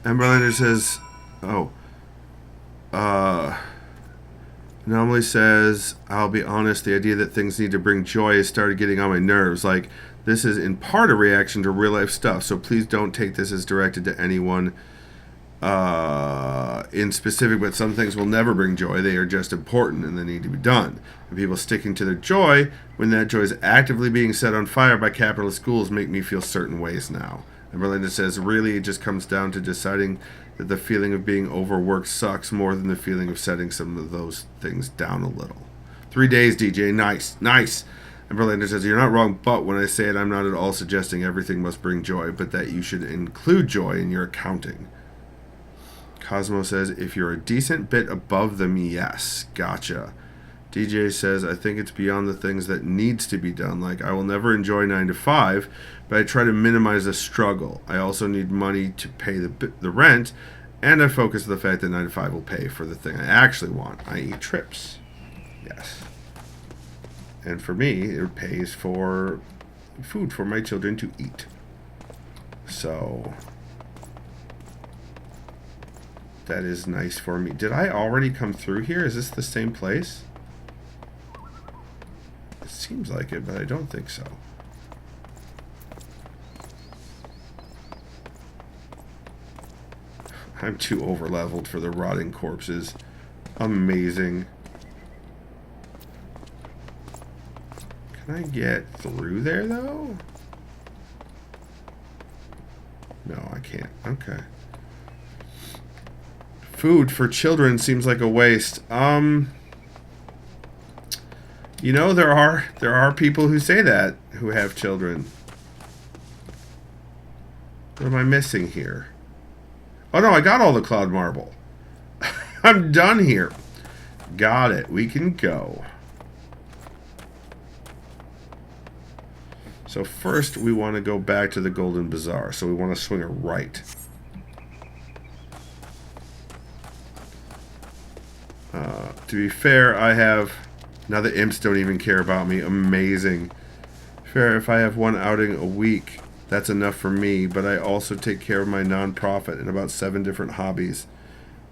Emberlander says, Anomaly says, I'll be honest, the idea that things need to bring joy has started getting on my nerves. Like, this is in part a reaction to real life stuff, so please don't take this as directed to anyone in specific, but some things will never bring joy. They are just important and they need to be done. And people sticking to their joy when that joy is actively being set on fire by capitalist schools make me feel certain ways now. And Berlinda says, really, it just comes down to deciding that the feeling of being overworked sucks more than the feeling of setting some of those things down a little. 3 days, DJ. Nice. Nice. And Berlinda says, you're not wrong, but when I say it, I'm not at all suggesting everything must bring joy, but that you should include joy in your accounting. Cosmo says, if you're a decent bit above them, yes. Gotcha. DJ says, I think it's beyond the things that needs to be done. Like, I will never enjoy 9 to 5, but I try to minimize the struggle. I also need money to pay the rent, and I focus on the fact that 9 to 5 will pay for the thing I actually want, i.e. trips. Yes. And for me, it pays for food for my children to eat. So that is nice for me. Did I already come through here? Is this the same place? It seems like it, but I don't think so. I'm too over-leveled for the rotting corpses. Amazing. Can I get through there, though? No, I can't. Okay. Food for children seems like a waste. You know, there are people who say that, who have children. What am I missing here? Oh no, I got all the cloud marble. I'm done here. Got it. We can go. So first we want to go back to the Golden Bazaar. So we want to swing a right. To be fair, I have... Now the imps don't even care about me. Amazing. Fair, if I have one outing a week, that's enough for me, but I also take care of my non-profit and about 7 different hobbies.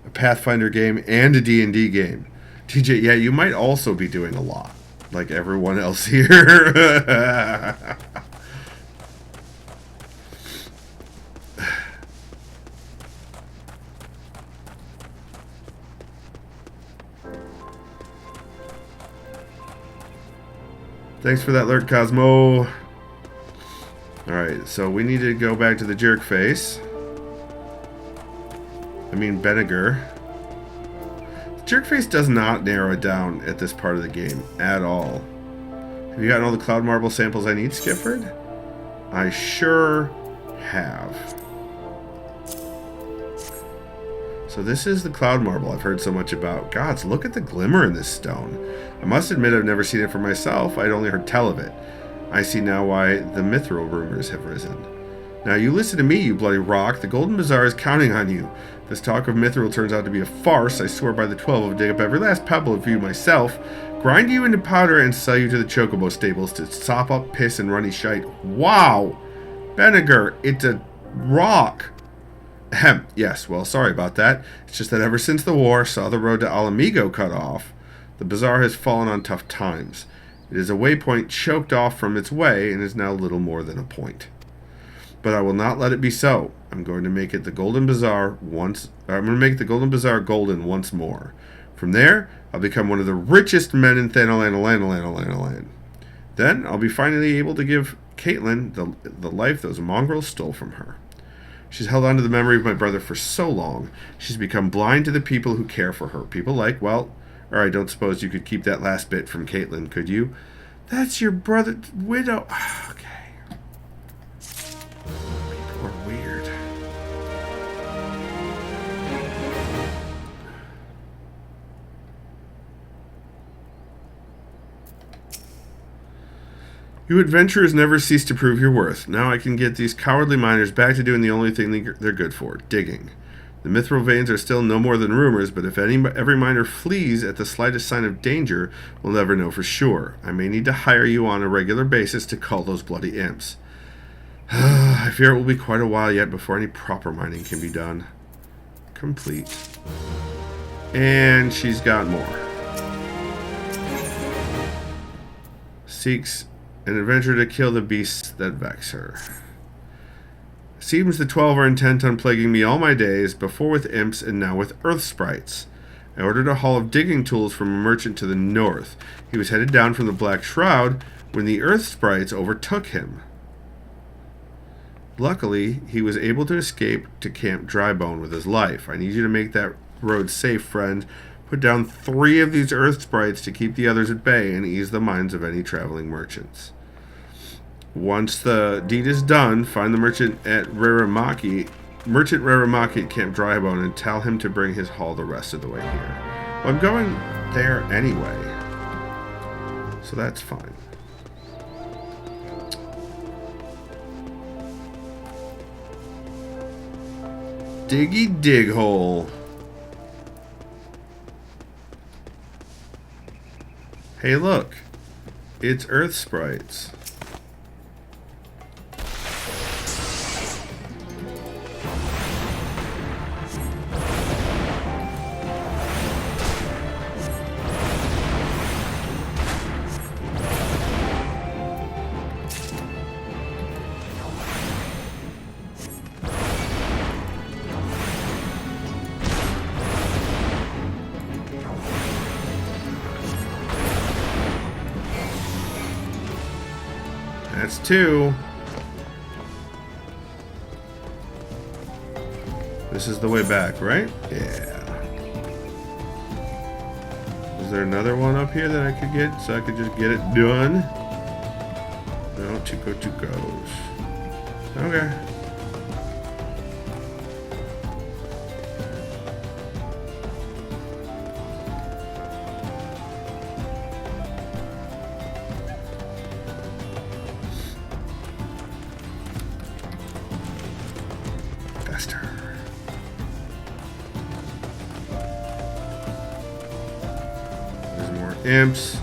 A Pathfinder game and a D&D game. TJ, yeah, you might also be doing a lot, like everyone else here. Thanks for that alert, Cosmo. Alright, so we need to go back to the jerk face. I mean, Benniger. The jerk face does not narrow it down at this part of the game at all. Have you gotten all the cloud marble samples I need, Skifford? I sure have. So this is the cloud marble I've heard so much about. Gods, look at the glimmer in this stone. I must admit I've never seen it for myself. I'd only heard tell of it. I see now why the mithril rumors have risen. Now you listen to me, you bloody rock. The Golden Bazaar is counting on you. This talk of mithril turns out to be a farce. I swear by the 12 I'll dig up every last pebble of you myself, grind you into powder, and sell you to the chocobo stables to sop up piss and runny shite. Wow! Benniger, it's a rock. Ahem. Yes, well, sorry about that. It's just that ever since the war saw the road to Alamigo cut off, the bazaar has fallen on tough times. It is a waypoint choked off from its way and is now little more than a point. But I will not let it be so. I'm going to make it the Golden Bazaar once. I'm going to make the Golden Bazaar golden once more. From there, I'll become one of the richest men in Thanalan. Then I'll be finally able to give Caitlin the life those mongrels stole from her. She's held on to the memory of my brother for so long. She's become blind to the people who care for her. People like, well, or I don't suppose you could keep that last bit from Caitlin, could you? That's your brother, widow. Okay. People are weird. You adventurers never cease to prove your worth. Now I can get these cowardly miners back to doing the only thing they're good for, digging. The mithril veins are still no more than rumors, but if every miner flees at the slightest sign of danger, we'll never know for sure. I may need to hire you on a regular basis to cull those bloody imps. I fear it will be quite a while yet before any proper mining can be done. Complete. And she's got more. Seeks an adventure to kill the beasts that vex her. Seems the 12 are intent on plaguing me all my days, before with imps and now with earth sprites. I ordered a haul of digging tools from a merchant to the north. He was headed down from the Black Shroud when the earth sprites overtook him. Luckily, he was able to escape to Camp Drybone with his life. I need you to make that road safe, friend. Put down 3 of these earth sprites to keep the others at bay and ease the minds of any traveling merchants. Once the deed is done, find the merchant Raramaki at Camp Drybone and tell him to bring his haul the rest of the way here. Well, I'm going there anyway, so that's fine. Diggy dig hole. Hey, look. It's earth sprites. That's 2. This is the way back, right? Yeah. Is there another one up here that I could get so I could just get it done? No, two goes. Okay. Imps.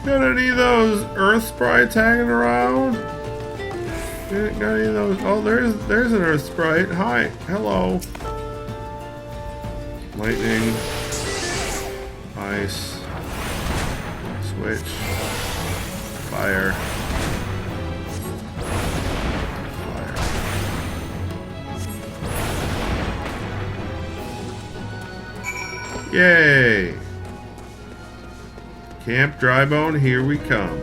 Got any of those earth sprites hanging around? Got any of those? Oh, there's an earth sprite. Hi. Hello. Lightning. Ice. Switch. Fire. Yay! Camp Drybone, here we come.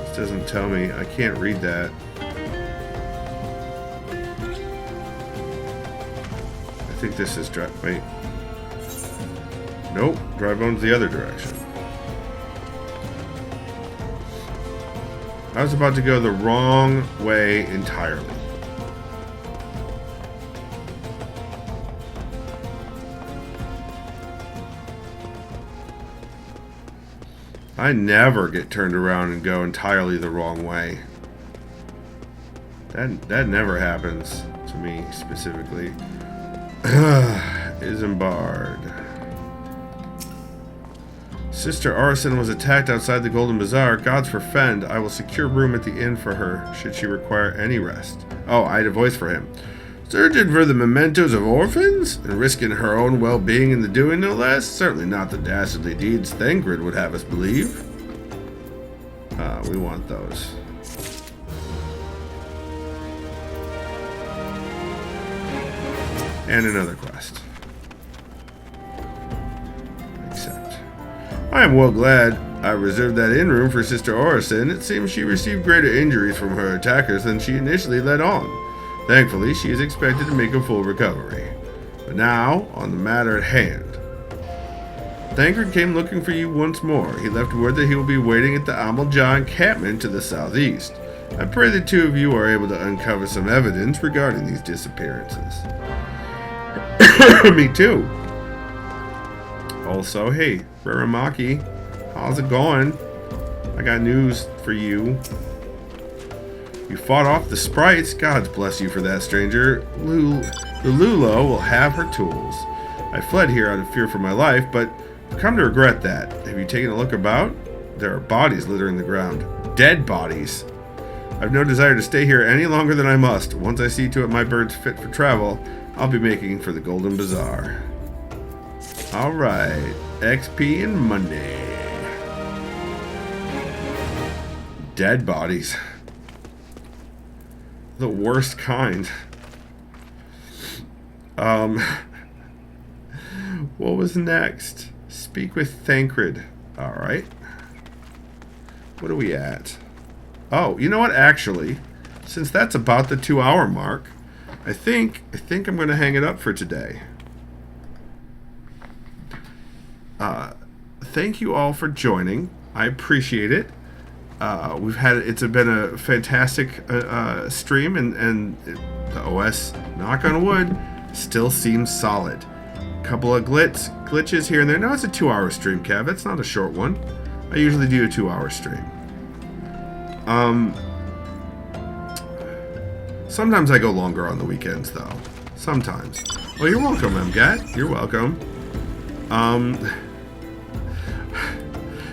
This doesn't tell me. I can't read that. I think this is wait. Nope, Drybone's the other direction. I was about to go the wrong way entirely. I never get turned around and go entirely the wrong way. That never happens to me specifically. Isambard. Sister Arison was attacked outside the Golden Bazaar. Gods forfend. I will secure room at the inn for her, should she require any rest. Oh, I had a voice for him. Searching for the mementos of orphans? And risking her own well-being in the doing, no less? Certainly not the dastardly deeds Thengrid would have us believe. We want those. And another quest. Accept. I am well glad I reserved that inn room for Sister Orison. It seems she received greater injuries from her attackers than she initially let on. Thankfully, she is expected to make a full recovery. But now, on the matter at hand. Thancred came looking for you once more. He left word that he will be waiting at the Amalja encampment to the southeast. I pray the two of you are able to uncover some evidence regarding these disappearances. Me too. Also, hey, Raramaki, how's it going? I got news for you. You fought off the sprites. God bless you for that, stranger. Lululo will have her tools. I fled here out of fear for my life, but I've come to regret that. Have you taken a look about? There are bodies littering the ground. Dead bodies. I've no desire to stay here any longer than I must. Once I see to it my bird's fit for travel, I'll be making for the Golden Bazaar. Alright. XP and Monday. Dead bodies. The worst kind. What was next? Speak with Thancred. Alright. What are we at? Oh, you know what? Actually, since that's about the 2-hour mark, I think I'm going to hang it up for today. Thank you all for joining. I appreciate it. It's been a fantastic stream, and the OS, knock on wood, still seems solid. Couple of glitches here and there. No, it's a 2-hour stream, Kev. It's not a short one. I usually do a 2-hour stream. Sometimes I go longer on the weekends, though. Sometimes. Oh, you're welcome, MGAT. You're welcome.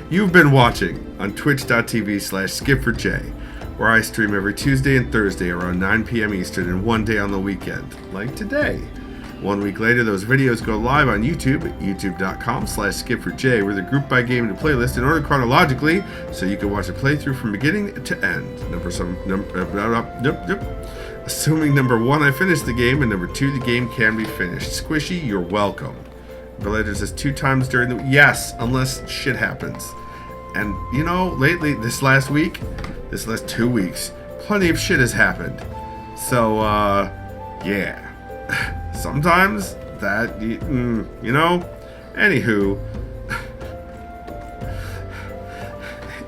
You've been watching on twitch.tv/skipfordj, where I stream every Tuesday and Thursday around 9 p.m. Eastern and one day on the weekend, like today. 1 week later, those videos go live on YouTube at youtube.com/skipfordj, where they're grouped by game into playlist in order chronologically, so you can watch a playthrough from beginning to end. Assuming number 1, I finished the game, and number 2, the game can be finished. Squishy, you're welcome. Villager says 2 times during the... Yes, unless shit happens. And, you know, lately, this last 2 weeks, plenty of shit has happened. So, yeah. Sometimes that, you know, anywho,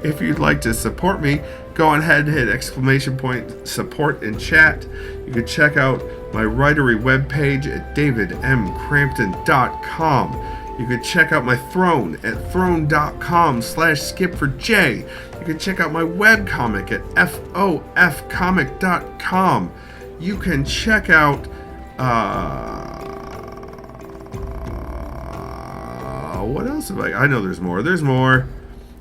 if you'd like to support me, go ahead and hit @ support in chat. You can check out my Writery webpage at davidmcrampton.com. You can check out my Throne at throne.com/skipfordj. You can check out my webcomic at fofcomic.com. You can check out what else have I know there's more.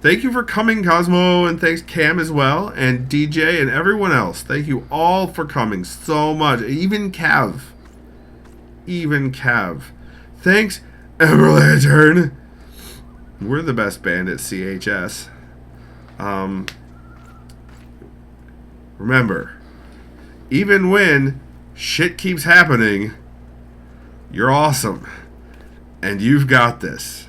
Thank you for coming, Cosmo, and thanks Cam as well, and DJ and everyone else. Thank you all for coming so much. Even Cav. Thanks, Everlantern. We're the best band at CHS. Remember, even when shit keeps happening, you're awesome. And you've got this.